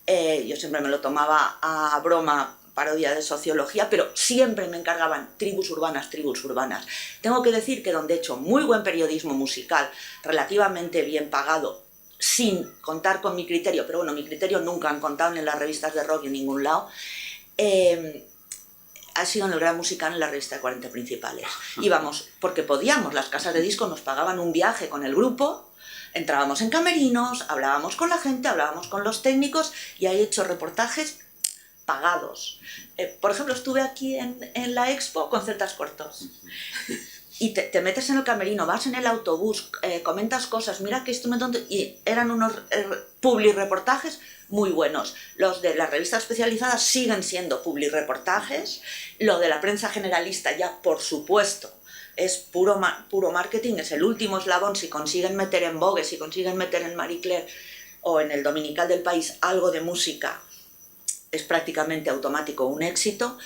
Yo siempre me lo tomaba a broma parodia de sociología, pero siempre me encargaban tribus urbanas, tribus urbanas. Tengo que decir que donde he hecho muy buen periodismo musical, relativamente bien pagado, sin contar con mi criterio, pero bueno, mi criterio nunca han contado ni en las revistas de rock ni en ningún lado, ha sido en el Gran Musical, en la revista de 40 principales. Íbamos, porque podíamos, las casas de disco nos pagaban un viaje con el grupo, entrábamos en camerinos, hablábamos con la gente, hablábamos con los técnicos y he hecho reportajes pagados. Por ejemplo, estuve aquí en la Expo con Celtas Cortos. Y te metes en el camerino, vas en el autobús, comentas cosas, mira qué instrumento... Y eran unos publi-reportajes muy buenos. Los de las revistas especializadas siguen siendo publi-reportajes. Lo de la prensa generalista ya, por supuesto, es puro marketing, es el último eslabón. Si consiguen meter en Vogue, si consiguen meter en Marie Claire o en el Dominical del País algo de música, es prácticamente automático un éxito.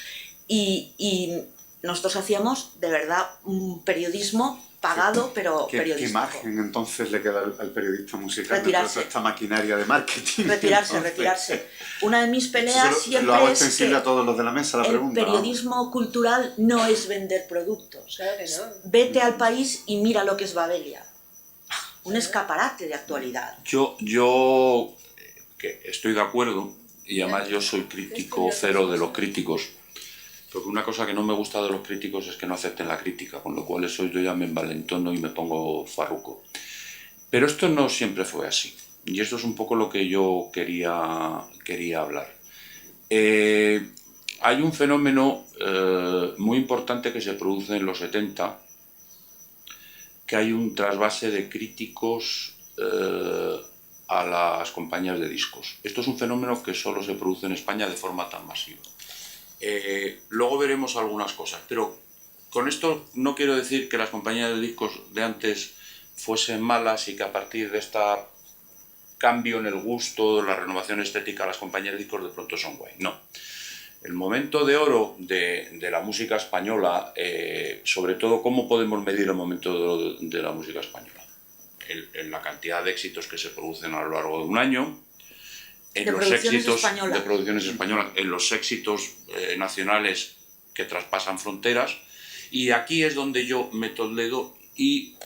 Y nosotros hacíamos, de verdad, un periodismo pagado, pero periodístico. ¿Qué margen entonces le queda al periodista musical Retirarse. dentro de toda esta maquinaria de marketing? Retirarse. Una de mis peleas siempre lo hago es extensible que a todos los de la mesa la pregunta. el periodismo cultural no es vender productos. Claro que no. Vete al país y mira lo que es Babelia. Un escaparate de actualidad. Yo que estoy de acuerdo, y además yo soy crítico cero de los críticos, porque una cosa que no me gusta de los críticos es que no acepten la crítica, con lo cual eso yo ya me envalentono y me pongo farruco. Pero esto no siempre fue así, y esto es un poco lo que yo quería hablar. Hay un fenómeno muy importante que se produce en los 70, que hay un trasvase de críticos a las compañías de discos. Esto es un fenómeno que solo se produce en España de forma tan masiva. Luego veremos algunas cosas, pero con esto no quiero decir que las compañías de discos de antes fuesen malas y que a partir de este cambio en el gusto, la renovación estética, las compañías de discos de pronto son guay. No. El momento de oro de la música española, sobre todo, ¿cómo podemos medir el momento de la música española? En la cantidad de éxitos que se producen a lo largo de un año, en los éxitos de producciones españolas, en los éxitos nacionales que traspasan fronteras, y aquí es donde yo meto el dedo y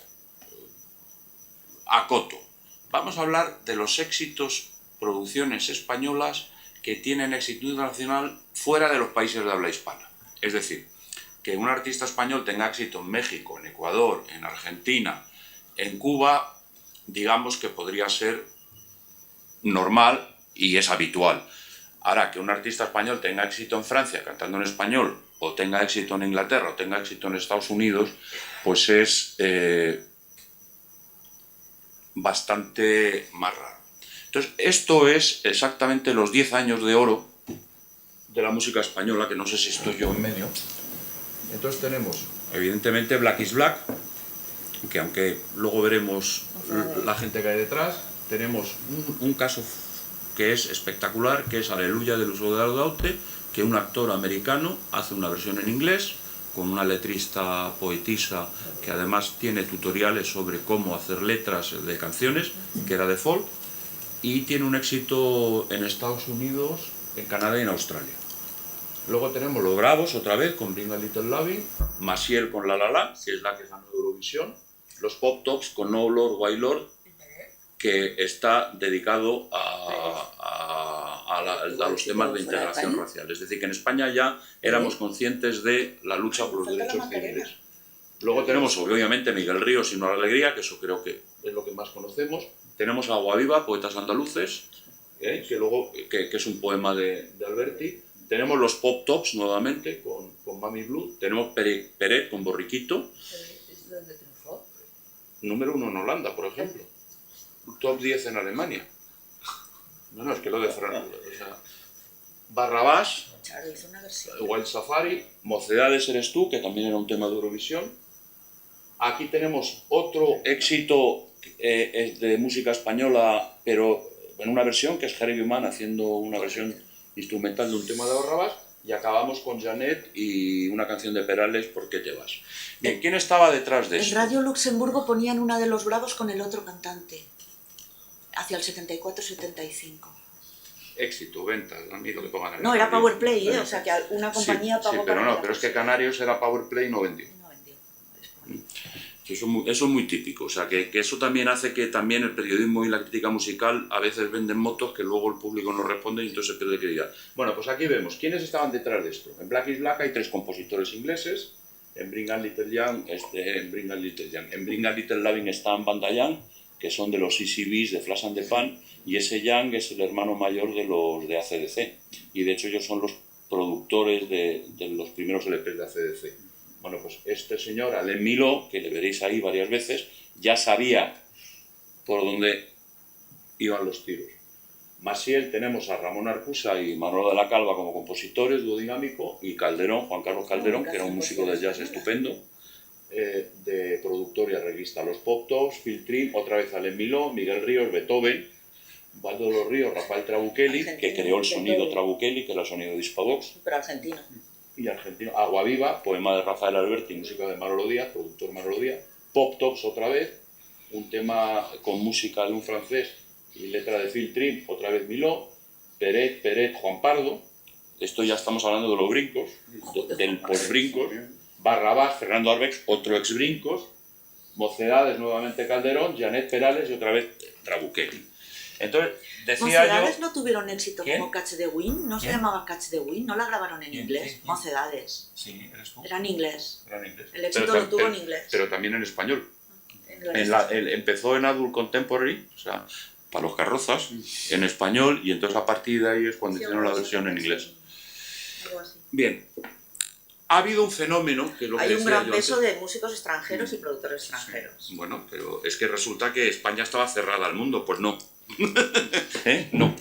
acoto. Vamos a hablar de los éxitos, producciones españolas que tienen éxito internacional fuera de los países de habla hispana. Es decir, que un artista español tenga éxito en México, en Ecuador, en Argentina, en Cuba, digamos que podría ser normal y es habitual. Ahora, que un artista español tenga éxito en Francia cantando en español, o tenga éxito en Inglaterra, o tenga éxito en Estados Unidos, pues es bastante más raro. Entonces, esto es exactamente los 10 años de oro de la música española, que no sé si estoy yo en medio. Entonces tenemos, evidentemente, Black is Black, que aunque luego veremos la gente que hay detrás, tenemos un caso que es espectacular, que es Aleluya del uso de Ardaute, que un actor americano hace una versión en inglés, con una letrista poetisa que además tiene tutoriales sobre cómo hacer letras de canciones, que era de folk, y tiene un éxito en Estados Unidos, en Canadá y en Australia. Luego tenemos Los Bravos, otra vez, con Bring a Little Loving, Maciel con La La La, que es la que ganó Eurovisión, los Pop Tops con No Lord, Why Lord, que está dedicado a los temas de integración racial. Es decir, que en España ya éramos conscientes de la lucha por los derechos civiles. Luego tenemos, obviamente, Miguel Ríos y Una Alegría, que eso creo que es lo que más conocemos. Tenemos Agua Viva, Poetas Andaluces, que es un poema de Alberti. Tenemos los Pop Tops, nuevamente, con Mami Blue. Tenemos Peret con Borriquito. ¿Es donde triunfó? Número 1 en Holanda, por ejemplo. Top 10 en Alemania. No, es que lo de Fran. O sea, Barrabás, Wild Safari, Mocedades eres tú, que también era un tema de Eurovisión. Aquí tenemos otro éxito de música española, pero en una versión, que es Jerry Mann haciendo una versión instrumental de un tema de Barrabás, y acabamos con Janet y una canción de Perales, ¿Por qué te vas? Bien, ¿quién estaba detrás de eso? En Radio Luxemburgo ponían una de Los Bravos con el otro cantante, hacia el 74-75. éxito, ventas, a mí lo que pongan en No, la era radio. Powerplay, o sea que una compañía Sí, pagó pero para no, que pero la es que pusiera. Canarios era Powerplay y no vendió. No vendió. Eso es muy típico, o sea, que eso también hace que también el periodismo y la crítica musical a veces venden motos que luego el público no responde y entonces se pierde credibilidad. Bueno, pues aquí vemos quiénes estaban detrás de esto. En Black is Black hay 3 compositores ingleses, en Bring a Little Young, en Bring a Little Loving están Banda Young, que son de los ECBs de Flash and the Pan, y ese Young es el hermano mayor de los de AC/DC, y de hecho ellos son los productores de los primeros LPs de AC/DC. Bueno, pues este señor, Alain Milhaud, que le veréis ahí varias veces, ya sabía por dónde iban los tiros. Maciel tenemos a Ramón Arcusa y Manolo de la Calva como compositores, dúo dinámico, y Calderón, Juan Carlos Calderón, que era un músico de jazz estupendo, de productor y arreglista. Los Pop Tops, Phil Trim, otra vez Alain Milhaud, Miguel Ríos, Beethoven, Valdo de los Ríos, Rafael Trabuchelli, que creó el sonido Trabuchelli, que era el sonido de Hispavox, Pero argentino. y argentino, Agua Viva, poema de Rafael Alberti, música de Manolo Díaz, productor Manolo Díaz, Pop Tops otra vez, un tema con música de un francés y letra de Phil Trim, otra vez Milhaud, Peret, Juan Pardo, esto ya estamos hablando de los brincos, del post-brincos, Barrabás, Fernando Arbex, otro ex-brincos, Mocedades, nuevamente Calderón, Janet Perales y otra vez Trabuchelli. Entonces, decía Mocedades yo... no tuvieron éxito ¿Quién? como Catch the Wind, no se ¿Quién? llamaba Catch the Wind, no la grabaron en ¿Quién? inglés. ¿Quién? Mocedades. Sí, eres tú. Era en inglés. Era en inglés. El éxito lo tuvo en inglés. Pero también en español. En Empezó en Adult Contemporary, o sea, para los carrozas, en español, y entonces a partir de ahí es cuando hicieron la versión en inglés. Algo así. Bien, ha habido un fenómeno que es lo que Hay un decía gran yo peso antes. de músicos extranjeros y productores extranjeros. Bueno, pero es que resulta que España estaba cerrada al mundo, pues no. No.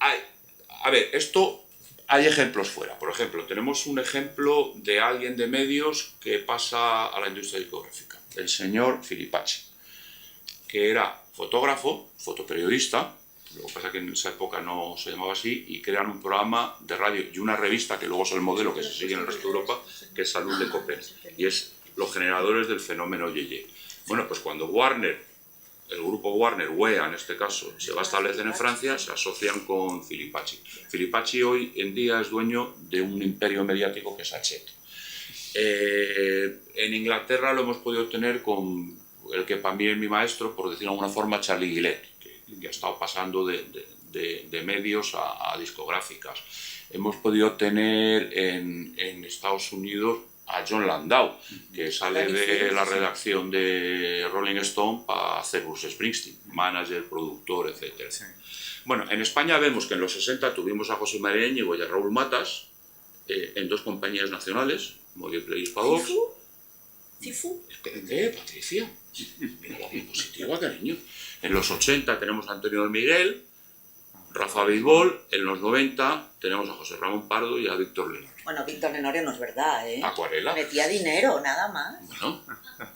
A ver, esto hay ejemplos fuera. Por ejemplo, tenemos un ejemplo de alguien de medios que pasa a la industria discográfica, el señor Filipacci, que era fotógrafo, fotoperiodista, lo que pasa es que en esa época no se llamaba así, y crean un programa de radio y una revista que luego es el modelo que se sigue en el resto de Europa, que es Salud de Copen, y es los generadores del fenómeno Yeye. Bueno, pues cuando Warner, el grupo Warner, UEA en este caso, se va a establecer en Francia, se asocian con Filipacci. Filipacci hoy en día es dueño de un imperio mediático que es Hachette. En Inglaterra lo hemos podido tener con el que para mí es mi maestro, por decirlo de alguna forma, Charlie Gillette, que ha estado pasando de medios a discográficas. Hemos podido tener en Estados Unidos a John Landau, que sale de la redacción de Rolling Stone para hacer Bruce Springsteen, manager, productor, etc. Bueno, en España vemos que en los 60 tuvimos a José María Íñigo y a Raúl Matas en 2 compañías nacionales, Moviplay y Hispavox. ¿Cifu? Espérate, Patricia. Mira la diapositiva, cariño. En los 80 tenemos a Antonio de Miguel, Rafa Bisbol. En los 90 tenemos a José Ramón Pardo y a Víctor Lenoir. Bueno, Víctor Lenoir no es verdad, ¿eh? Acuarela. Metía dinero, nada más. Bueno.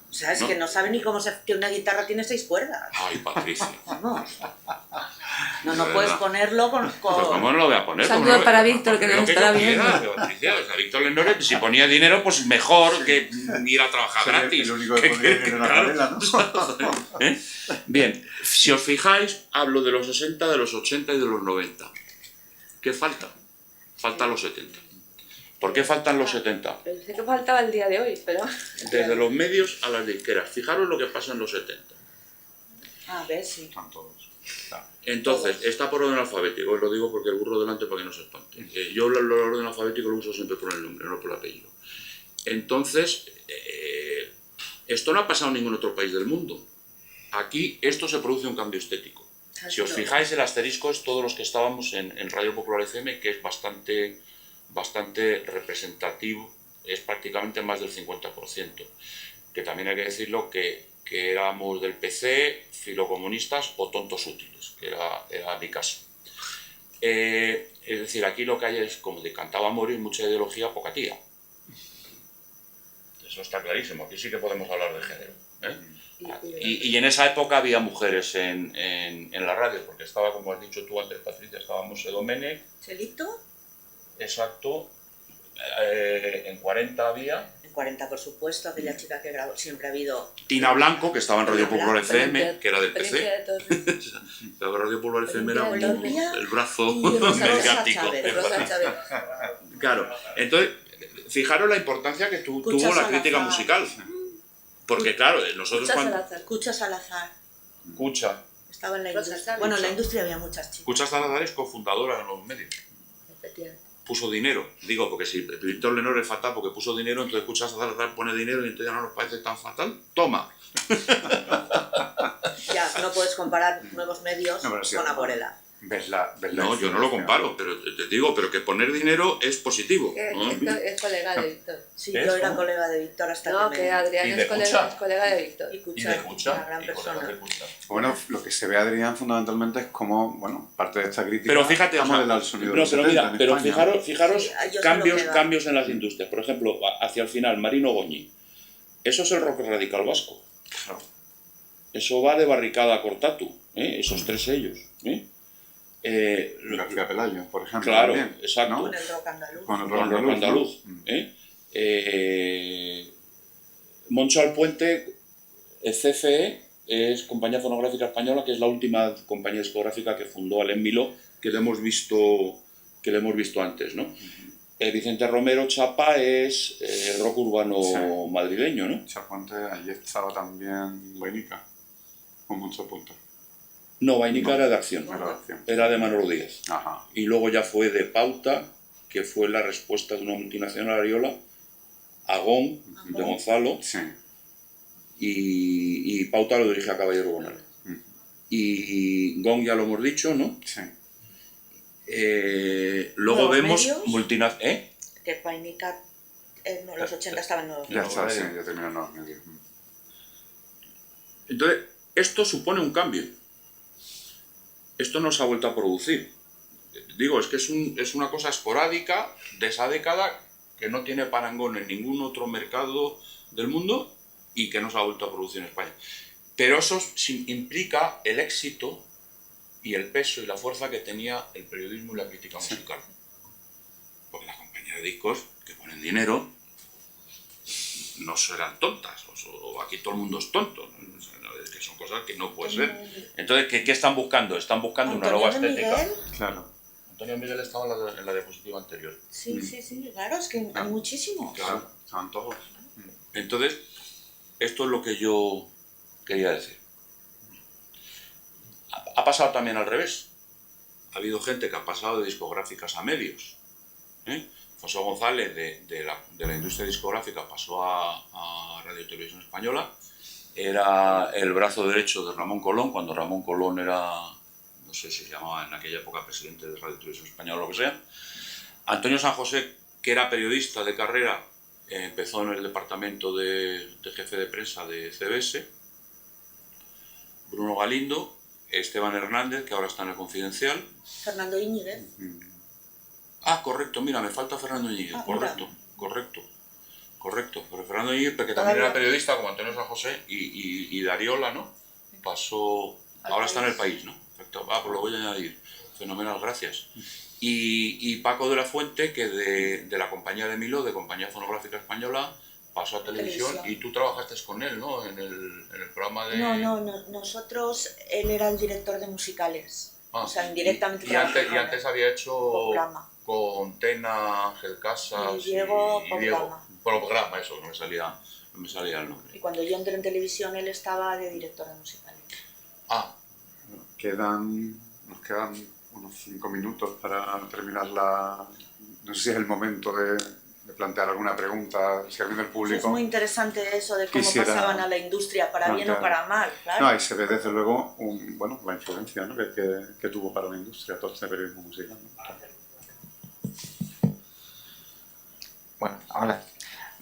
O sea, es No. que no sabe ni cómo que una guitarra tiene 6 cuerdas. Ay, Patricia. Vamos. No, De no puedes verdad. ponerlo con... Pero ¿cómo no lo voy a poner? Saludo ¿Cómo no lo- para Víctor, que Lo nos yo estará quiera, viendo. Patricia. O sea, Víctor Lenoir, si ponía dinero, pues mejor que ir a trabajar gratis. El único que ponía dinero en la Claro. panela, ¿no? ¿Eh? Bien, si os fijáis, hablo de los 60, de los 80 y de los 90. ¿Qué falta? Faltan los 70. ¿Por qué faltan los 70? Pensé que faltaba el día de hoy, pero... Desde los medios a las disqueras. Fijaros lo que pasa en los 70. A ver, sí. Están todos. Entonces, está por orden alfabético, os lo digo porque el burro delante para que no se espante. Yo el orden alfabético lo uso siempre por el nombre, no por el apellido. Entonces, esto no ha pasado en ningún otro país del mundo. Aquí esto se produce un cambio estético. Si os fijáis, el asterisco es todos los que estábamos en Radio Popular FM, que es bastante representativo, es prácticamente más del 50%. Que también hay que decirlo que éramos del PC, filocomunistas o tontos útiles, que era mi caso. Es decir, aquí lo que hay es, como de cantaba a morir, mucha ideología, poca tía. Eso está clarísimo, aquí sí que podemos hablar de género. Y en esa época había mujeres en la radio, porque estaba, como has dicho tú antes, Patricia, estaba Monse Domenech, ¿Chelito? exacto, en 40 había, En 40, por supuesto, aquella chica que grabó, siempre ha habido... Tina Blanco, que estaba en Radio Tina Popular Blanco, FM, que era del Olimpia PC. de Torres. La Radio Popular FM era Olimpia el brazo y Rosa mediático. Chávez. Rosa Chávez. Claro, entonces, fijaros la importancia que tuvo Cucha la crítica Salazar. musical. Porque claro, nosotros Cucha cuando... Salazar. Cucha Salazar. Cucha. Estaba en la Rosa industria. Chávez. Bueno, en la industria había muchas chicas. Cucha Salazar es cofundadora de los medios. Efectivamente. Puso dinero, digo, porque si Víctor Lenor es fatal porque puso dinero, entonces Cucha Salazar pone dinero y entonces ya no nos parece tan fatal. Toma. Ya, no puedes comparar nuevos medios No, pero sí, con Acuarela. ¿Ves la No, yo no lo comparo, pero te digo, pero que poner dinero es positivo. ¿No? Es colega de Víctor. Sí, ¿Qué yo es? era ¿Cómo? colega de Víctor hasta No, que que me... Adrián ¿Y es de colega, Cucha? de Víctor. Y Y Cucha, de Cucha, una gran y colegas persona. de Cucha. Bueno, lo que se ve, Adrián, fundamentalmente es como, bueno, parte de esta crítica Pero fíjate, ha o sea, modelado el sonido de no, los pero 70 mira, en pero España. fijaros Sí, yo sé lo que va. cambios en las industrias. Por ejemplo, hacia el final, Marino Goñi. Eso es el rock radical vasco. Claro. Eso va de Barricada a Cortatu, esos tres sellos. García Pelayo, por ejemplo. Claro, también, exacto. ¿no? Con el rock andaluz. Con el Con rock rock andaluz. ¿no? Moncho Alpuente, CFE, es Compañía Fonográfica Española, que es la última compañía discográfica que fundó Alain Miló, que le hemos visto antes, ¿no? Vicente Romero Chapa es rock urbano Sí. madrileño, ¿no? Chapuante, allí estaba también Vainica, con muchos puntos. No, Vainica era de acción, de la acción. era de Manolo Díaz. Ajá. Y luego ya fue de Pauta, que fue la respuesta de una multinacional Ariola, Agón, de Gonzalo, Sí. y Pauta lo dirige a Caballero Bonal. Y Gong ya lo hemos dicho, ¿no? Sí. Luego ¿Nuevos vemos medios? multinacional. Que Painica en los 80 estaban nuevos. Ya está, medio. sí, ya terminó los medios. Entonces, esto supone un cambio. Esto no se ha vuelto a producir. Digo, es que es una cosa esporádica de esa década que no tiene parangón en ningún otro mercado del mundo y que no se ha vuelto a producir en España. Pero eso implica el éxito y el peso y la fuerza que tenía el periodismo y la crítica musical. Porque las compañías de discos que ponen dinero no serán tontas, o aquí todo el mundo es tonto, ¿no? Es que son cosas que no puede ser. Entonces, ¿qué están buscando? Están buscando una nueva Antonio de estética. Miguel. Claro. Antonio Miguel estaba en la diapositiva anterior. Sí, sí, sí, claro, es que hay muchísimos. Claro. Estaban todos. Entonces, esto es lo que yo quería decir. Ha pasado también al revés. Ha habido gente que ha pasado de discográficas a medios. José González de la industria discográfica pasó a Radio Televisión Española. Era el brazo derecho de Ramón Colón, cuando Ramón Colón era, no sé si se llamaba en aquella época presidente de Radio Televisión Española o lo que sea. Antonio San José, que era periodista de carrera, empezó en el departamento de jefe de prensa de CBS. Bruno Galindo, Esteban Hernández, que ahora está en el Confidencial. Fernando Íñiguez. Ah, correcto, mira, me falta Fernando Íñiguez, Ah, correcto, correcto. Pero Fernando Íñiguez, porque también Todavía. era periodista como Antonio San José y Dariola, ¿no? Pasó, ahora está en el País, ¿no? Perfecto, pues lo voy a añadir. Fenomenal, gracias. Y Paco de la Fuente, que de la compañía de Miló, de Compañía Fonográfica Española, pasó a televisión y tú trabajaste con él, ¿no? En el programa de... No, nosotros, él era el director de musicales. Ah, O sea, indirectamente Y antes trabajaba. había hecho Programa. con Tena, Ángel Casas Y Diego, Diego. Programa, eso, no me salía el nombre. Y cuando yo entré en televisión, él estaba de director de musicales. Ah, Nos quedan unos 5 minutos para terminar la... No sé si es el momento de plantear alguna pregunta, si alguien del Es público... muy interesante eso de cómo Quisiera pasaban a la industria, para bien o plantear. para mal, claro. No, ahí se ve desde luego la influencia, ¿no? que tuvo para la industria todo este periodismo musical, ¿no? Bueno, ahora,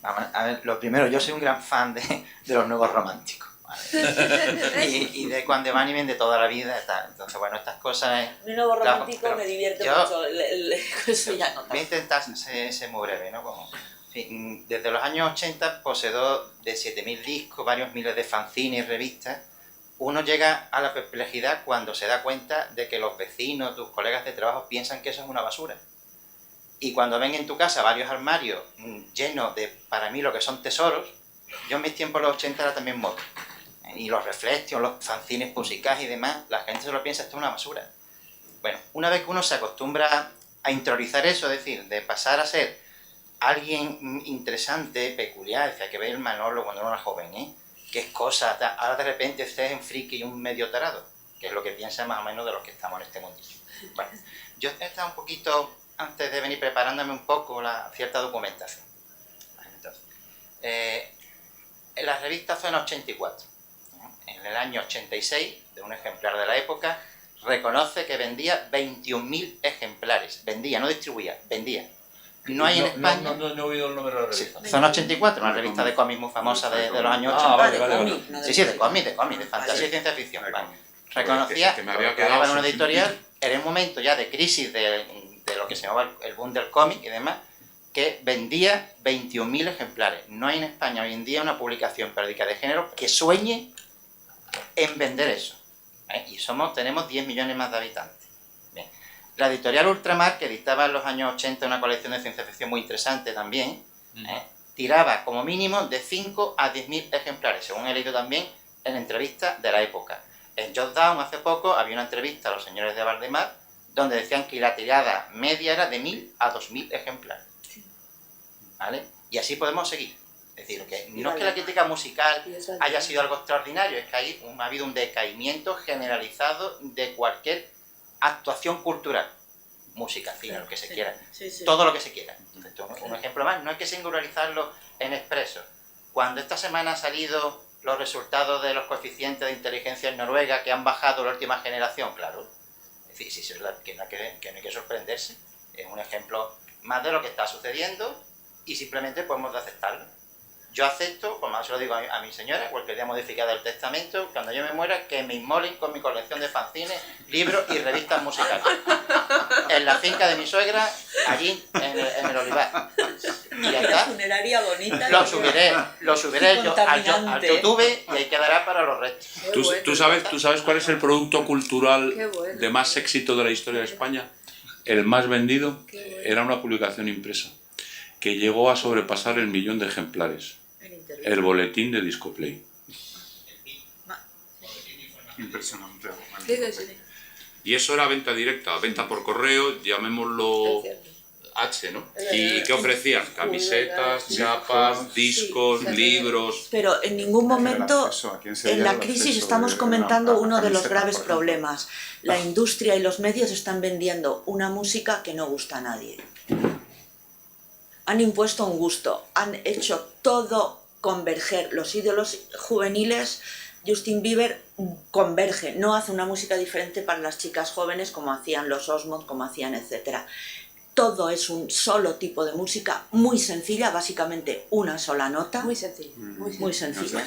vamos a ver, lo primero, yo soy un gran fan de los nuevos románticos, ¿vale? y de cuando van y vienen de toda la vida y tal. Entonces, bueno, estas cosas... Mi nuevo Claro, romántico pero me divierte yo- mucho, eso ya no Voy a tanto. intentar ser muy breve, ¿no? Como, en fin, desde los años 80, poseedor de 7.000 discos, varios miles de fanzines y revistas, uno llega a la perplejidad cuando se da cuenta de que los vecinos, tus colegas de trabajo, piensan que eso es una basura. y cuando ven en tu casa varios armarios llenos de, para mí, lo que son tesoros, yo en mis tiempos los 80 era también moda. Y los reflections, los fanzines musicales y demás, la gente se lo piensa, esto es una basura. Bueno, una vez que uno se acostumbra a interiorizar eso, es decir, de pasar a ser alguien interesante, peculiar, decía que ve el Manolo cuando uno era joven, qué es cosa, ahora de repente estés en friki y un medio tarado, que es lo que piensa más o menos de los que estamos en este mundillo. Bueno, yo he estado un poquito, antes de venir preparándome un poco cierta documentación. Entonces, la revista fue en 84. En el año 86, de un ejemplar de la época, reconoce que vendía 21.000 ejemplares. Vendía, no distribuía, vendía. No hay en España... No he oído el número de la revista. Sí, son 84, una revista de cómics muy famosa de los años 80. Vale. Sí, de cómics, de fantasía y ciencia ficción. Vale. Reconocía que me había quedado en una editorial, era un momento ya de crisis de lo que se llamaba el boom del cómic y demás, que vendía 21.000 ejemplares. No hay en España hoy en día una publicación periódica de género que sueñe en vender eso. Y tenemos 10 millones más de habitantes. Bien. La editorial Ultramar, que editaba en los años 80 una colección de ciencia ficción muy interesante también, tiraba como mínimo de 5 a 10.000 ejemplares, según he leído también en entrevistas de la época. En Jotdown hace poco había una entrevista a los señores de Valdemar donde decían que la tirada media era de 1.000 a 2.000 ejemplares. ¿Vale? Y así podemos seguir. Es decir, que no es que la crítica musical haya sido algo extraordinario, es que ha habido un decaimiento generalizado de cualquier actuación cultural. Música, cine, lo que se quiera. Todo lo que se quiera. Entonces, un ejemplo más, no hay que singularizarlo en expreso. Cuando esta semana han salido los resultados de los coeficientes de inteligencia en Noruega que han bajado la última generación, claro. Es decir, que no hay que sorprenderse. Es un ejemplo más de lo que está sucediendo y simplemente podemos aceptarlo. Yo acepto, como se lo digo a mi señora, cualquier día modificada el testamento, cuando yo me muera, que me inmolen con mi colección de fanzines, libros y revistas musicales. En la finca de mi suegra, allí en el olivar. Y ya está. Funeraria bonita. Lo subiré yo al YouTube y ahí quedará para los restos. ¿Tú sabes cuál es el producto cultural de más éxito de la historia de España? El más vendido era una publicación impresa que llegó a sobrepasar el 1.000.000 de ejemplares. El boletín de Discoplay. Impresionante. Y eso era venta directa, venta por correo, llamémoslo H, ¿no? ¿Y qué ofrecían? Camisetas, chapas, discos, libros... Pero en ningún momento en la crisis estamos comentando uno de los graves problemas. La industria y los medios están vendiendo una música que no gusta a nadie. Han impuesto un gusto, han hecho todo converger. Los ídolos juveniles, Justin Bieber converge, no hace una música diferente para las chicas jóvenes como hacían los Osmond, como hacían etcétera. Todo es un solo tipo de música, muy sencilla, básicamente una sola nota. Muy sencilla. Muy sencilla.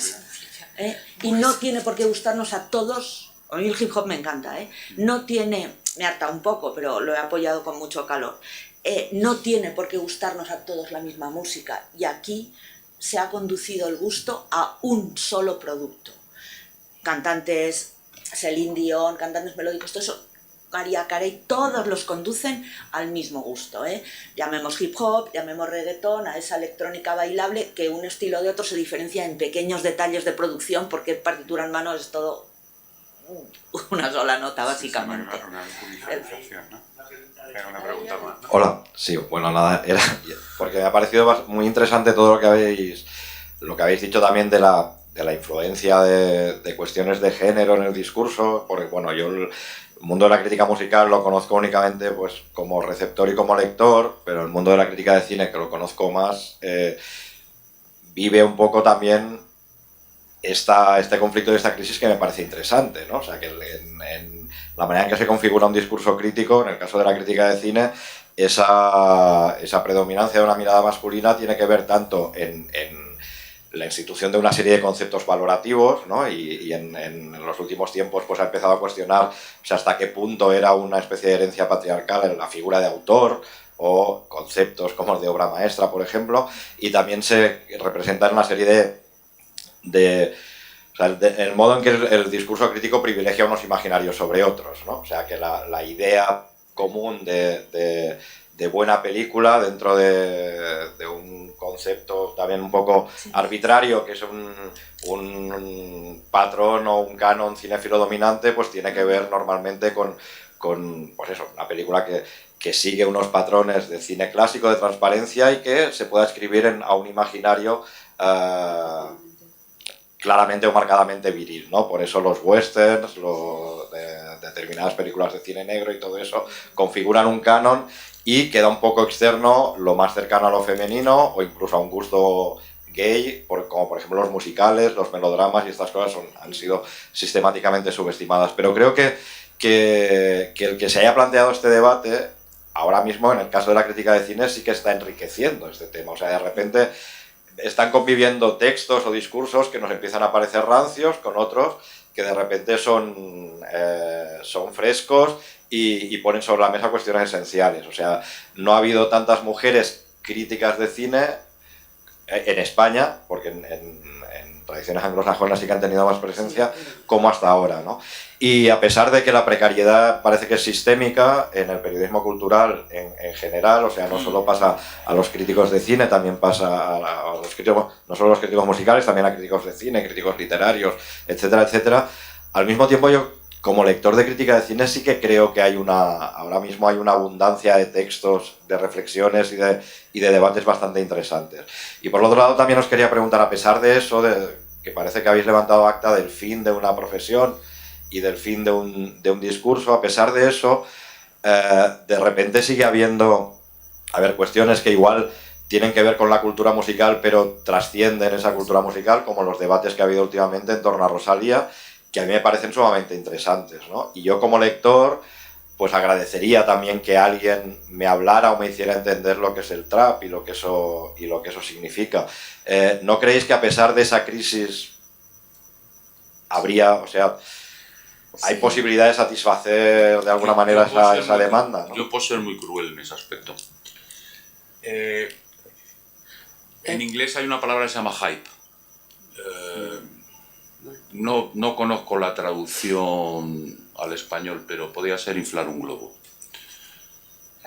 Y no tiene por qué gustarnos a todos. A mí el hip hop me encanta, no tiene, me harta un poco, pero lo he apoyado con mucho calor. No tiene por qué gustarnos a todos la misma música, y aquí se ha conducido el gusto a un solo producto. Cantantes, Celine Dion, cantantes melódicos, todo eso, Mariah Carey, todos los conducen al mismo gusto. Llamemos hip hop, llamemos reggaetón, a esa electrónica bailable, que un estilo de otro se diferencia en pequeños detalles de producción, porque partitura en mano es todo una sola nota, básicamente. Una unificación, ¿no? Era una pregunta más, ¿no? Hola, sí, bueno, nada, era porque me ha parecido muy interesante todo lo que habéis dicho también de la influencia de cuestiones de género en el discurso, porque bueno, yo el mundo de la crítica musical lo conozco únicamente pues como receptor y como lector, pero el mundo de la crítica de cine, que lo conozco más, vive un poco también este conflicto y esta crisis que me parece interesante, ¿no? O sea, que en la manera en que se configura un discurso crítico, en el caso de la crítica de cine, esa predominancia de una mirada masculina tiene que ver tanto en la institución de una serie de conceptos valorativos, ¿no? Y en los últimos tiempos pues ha empezado a cuestionar, o sea, hasta qué punto era una especie de herencia patriarcal en la figura de autor, o conceptos como el de obra maestra, por ejemplo, y también se representan una serie el modo en que el discurso crítico privilegia unos imaginarios sobre otros, ¿no? O sea, que la idea común de de buena película dentro de un concepto también un poco arbitrario, que es un patrón o un canon cinéfilo dominante, pues tiene que ver normalmente con pues eso, una película que sigue unos patrones de cine clásico, de transparencia, y que se pueda escribir a un imaginario claramente o marcadamente viril, ¿no? Por eso los westerns, determinadas películas de cine negro y todo eso configuran un canon y queda un poco externo lo más cercano a lo femenino o incluso a un gusto gay, como por ejemplo los musicales, los melodramas y estas cosas han sido sistemáticamente subestimadas. Pero creo que el que se haya planteado este debate, ahora mismo en el caso de la crítica de cine, sí que está enriqueciendo este tema. O sea, de repente están conviviendo textos o discursos que nos empiezan a parecer rancios con otros que de repente son frescos y ponen sobre la mesa cuestiones esenciales. O sea, no ha habido tantas mujeres críticas de cine en España, porque en tradiciones anglosajonas sí que han tenido más presencia, como hasta ahora, ¿no? Y a pesar de que la precariedad parece que es sistémica en el periodismo cultural en general, o sea, no solo pasa a los críticos de cine, también pasa a los críticos, no solo a los críticos musicales, también a críticos de cine, críticos literarios, etcétera, etcétera. Al mismo tiempo, yo, como lector de crítica de cine, sí que creo que ahora mismo hay una abundancia de textos, de reflexiones y de debates bastante interesantes. Y por otro lado, también os quería preguntar, a pesar de eso, que parece que habéis levantado acta del fin de una profesión y del fin de un discurso, a pesar de eso, de repente sigue habiendo cuestiones que igual tienen que ver con la cultura musical, pero trascienden esa cultura musical, como los debates que ha habido últimamente en torno a Rosalía, que a mí me parecen sumamente interesantes, ¿no? Y yo como lector, pues agradecería también que alguien me hablara o me hiciera entender lo que es el trap y lo que eso significa. ¿No creéis que a pesar de esa crisis habría, o sea, hay posibilidad de satisfacer de alguna manera esa demanda, ¿no? Yo puedo ser muy cruel en ese aspecto. En inglés hay una palabra que se llama hype. No conozco la traducción al español, pero podría ser inflar un globo.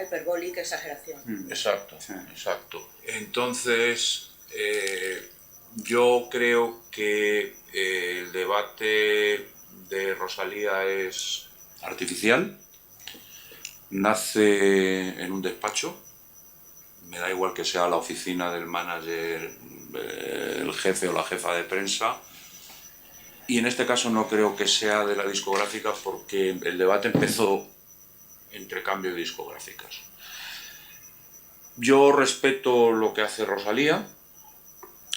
Hiperbólica, exageración. Exacto, exacto. Entonces, yo creo que el debate de Rosalía es artificial, nace en un despacho, me da igual que sea la oficina del manager, el jefe o la jefa de prensa, y en este caso no creo que sea de la discográfica, porque el debate empezó entre cambio de discográficas. Yo respeto lo que hace Rosalía,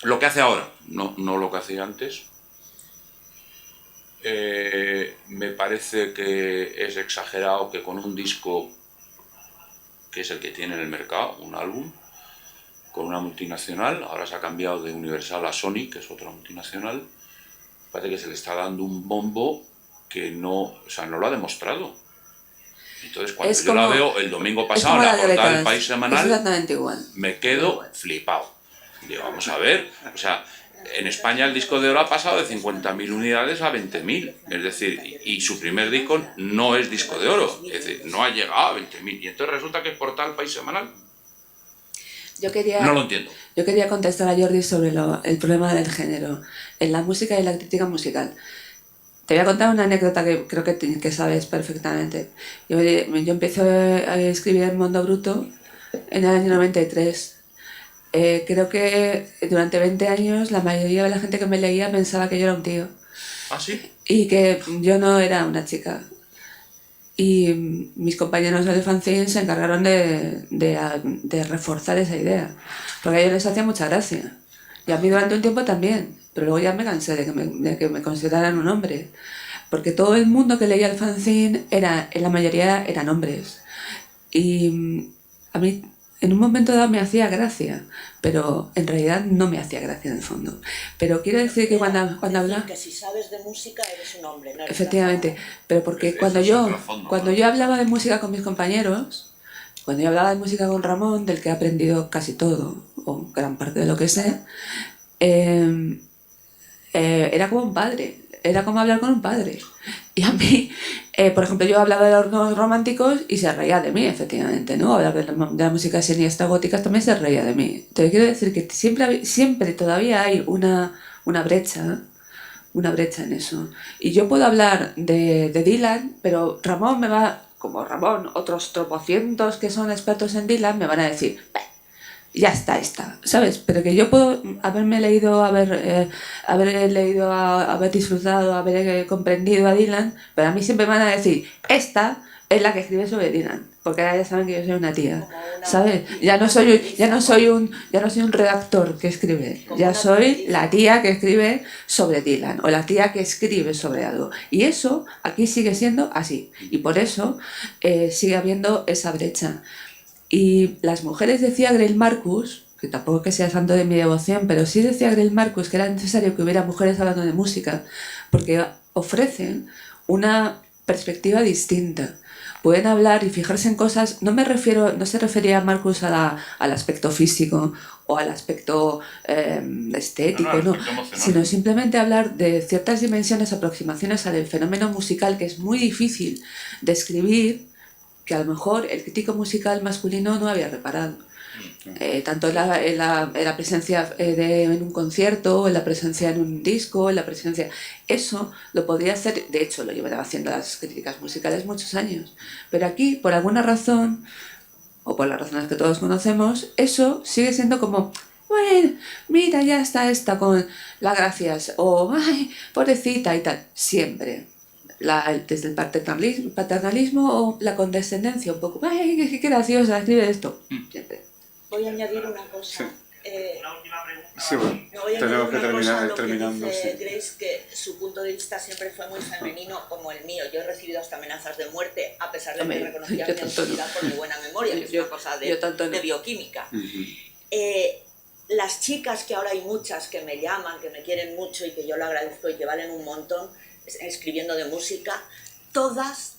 lo que hace ahora, no lo que hacía antes. Me parece que es exagerado que con un disco, que es el que tiene en el mercado, un álbum, con una multinacional, ahora se ha cambiado de Universal a Sony, que es otra multinacional, parece que se le está dando un bombo que no lo ha demostrado. Entonces, cuando yo la veo el domingo pasado en la portada del País Semanal, exactamente igual. Me quedo flipado. Digo, vamos a ver, o sea, en España el disco de oro ha pasado de 50.000 unidades a 20.000, es decir, y su primer disco no es disco de oro, es decir, no ha llegado a 20.000, y entonces resulta que es portada del País Semanal. No lo entiendo. Yo quería contestar a Jordi sobre el problema del género en la música y la crítica musical. Te voy a contar una anécdota que creo que sabes perfectamente. Yo empecé a escribir en Mundo Bruto en el año 93. Creo que durante 20 años la mayoría de la gente que me leía pensaba que yo era un tío. ¿Ah, sí? Y que yo no era una chica. Y mis compañeros del fanzine se encargaron de reforzar esa idea, porque a ellos les hacía mucha gracia. Y a mí durante un tiempo también, pero luego ya me cansé de que me consideraran un hombre. Porque todo el mundo que leía el fanzine, la mayoría eran hombres. Y a mí en un momento dado me hacía gracia, pero en realidad no me hacía gracia en el fondo. Pero quiero decir que cuando habla... que si sabes de música eres un hombre, no eres efectivamente, pero porque cuando yo hablaba de música con mis compañeros, cuando yo hablaba de música con Ramón, del que he aprendido casi todo, o gran parte de lo que sé, era como un padre. era como hablar con un padre. Y a mí, por ejemplo, yo hablaba de los románticos y se reía de mí, efectivamente, ¿no? Hablar de la música siniestra gótica también se reía de mí. Te quiero decir que siempre todavía hay una brecha en eso. Y yo puedo hablar de Dylan, pero Ramón me va, como Ramón, otros tropocientos que son expertos en Dylan me van a decir, ya está, ¿sabes? Pero que yo puedo haberme leído, haber leído, haber disfrutado, haber comprendido a Dylan, pero a mí siempre me van a decir, esta es la que escribe sobre Dylan, porque ahora ya saben que yo soy una tía, ¿sabes? Ya no soy un redactor que escribe, ya soy la tía que escribe sobre Dylan, o la tía que escribe sobre algo. Y eso aquí sigue siendo así, y por eso sigue habiendo esa brecha. Y las mujeres, decía Greil Marcus, que tampoco que sea santo de mi devoción, pero sí decía Greil Marcus que era necesario que hubiera mujeres hablando de música, porque ofrecen una perspectiva distinta. Pueden hablar y fijarse en cosas, no se refería a Marcus al aspecto físico o al aspecto estético, no, sino simplemente hablar de ciertas dimensiones, aproximaciones al fenómeno musical que es muy difícil de escribir, que a lo mejor el crítico musical masculino no había reparado. Tanto en la presencia en un concierto, en la presencia en un disco, en la presencia... Eso lo podría hacer, de hecho lo llevaba haciendo las críticas musicales muchos años. Pero aquí, por alguna razón, o por las razones que todos conocemos, eso sigue siendo como... Bueno, mira, ya está esta con las gracias, o ay, pobrecita y tal, siempre. Desde el paternalismo o la condescendencia un poco, ay, qué graciosa, escribe esto, siempre. Voy a añadir una cosa. Sí. Una última pregunta. Sí, bueno, tenemos que terminar terminando. Dice Grace, que su punto de vista siempre fue muy femenino como el mío. Yo he recibido hasta amenazas de muerte, a pesar de que reconocía mi autoridad por mi buena memoria, que es una cosa de bioquímica. Las chicas, que ahora hay muchas que me llaman, que me quieren mucho y que yo lo agradezco y que valen un montón, escribiendo de música, todas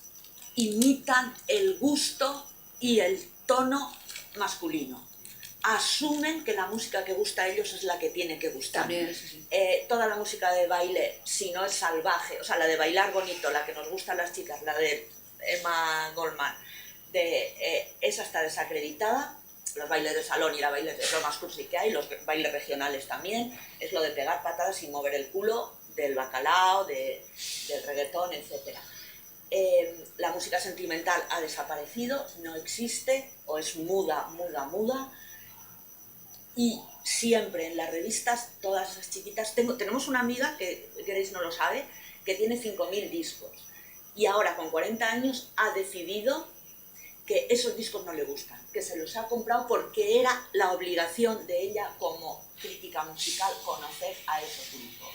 imitan el gusto y el tono masculino. Asumen que la música que gusta a ellos es la que tiene que gustar. También, sí. Toda la música de baile, si no es salvaje, o sea, la de bailar bonito, la que nos gusta a las chicas, la de Emma Goldman, esa está desacreditada. Los bailes de salón y la baile es lo más cursi que hay, los bailes regionales también, es lo de pegar patadas y mover el culo, del bacalao, del reggaetón, etc. La música sentimental ha desaparecido, no existe, o es muda, y siempre en las revistas, todas esas chiquitas, tenemos una amiga, que Grace no lo sabe, que tiene 5.000 discos, y ahora con 40 años ha decidido que esos discos no le gustan, que se los ha comprado porque era la obligación de ella como crítica musical conocer a esos grupos.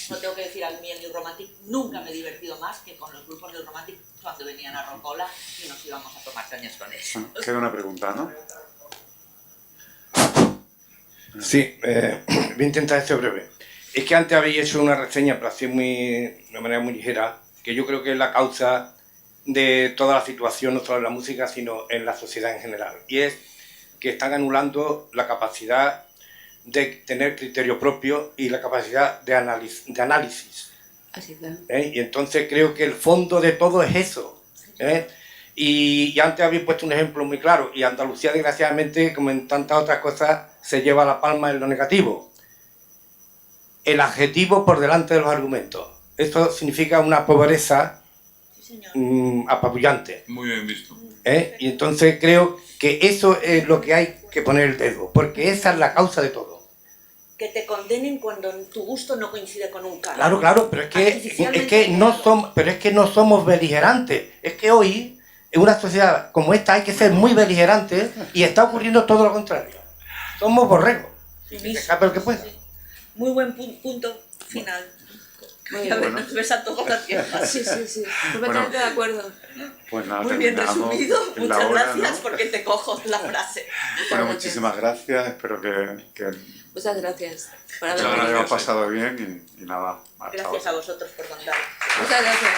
No tengo que decir, a mí en New Romantic nunca me he divertido más que con los grupos New Romantic cuando venían a Rocola y nos íbamos a tomar cañas con ellos. Queda una pregunta, ¿no? Sí, voy a intentar ser breve. Es que antes habéis hecho una reseña, pero así de una manera muy ligera, que yo creo que es la causa de toda la situación, no solo en la música, sino en la sociedad en general. Y es que están anulando la capacidad de tener criterio propio y la capacidad de análisis. Así claro. Y entonces creo que el fondo de todo es eso. Y antes habéis puesto un ejemplo muy claro, y Andalucía, desgraciadamente, como en tantas otras cosas, se lleva la palma en lo negativo. El adjetivo por delante de los argumentos. Esto significa una pobreza apabullante. Muy bien visto. Y entonces creo que eso es lo que hay que poner el dedo, porque esa es la causa de todo. Que te condenen cuando tu gusto no coincide con un cara. Claro, pero es que no somos beligerantes. Es que hoy, en una sociedad como esta, hay que ser muy beligerantes y está ocurriendo todo lo contrario. Somos borregos. Pero que pueda. Muy buen punto final. Muy A ver, bueno. nos ves a todos la tierra. Sí, completamente de acuerdo. Pues nada, Muy bien terminamos resumido, en la muchas hora, gracias, ¿no? porque te cojo la frase. Bueno, muchísimas gracias, espero que Muchas gracias por Muchas haberme lo gracias. hayamos pasado bien y nada, hasta Gracias ahora. a vosotros por contar. Muchas gracias.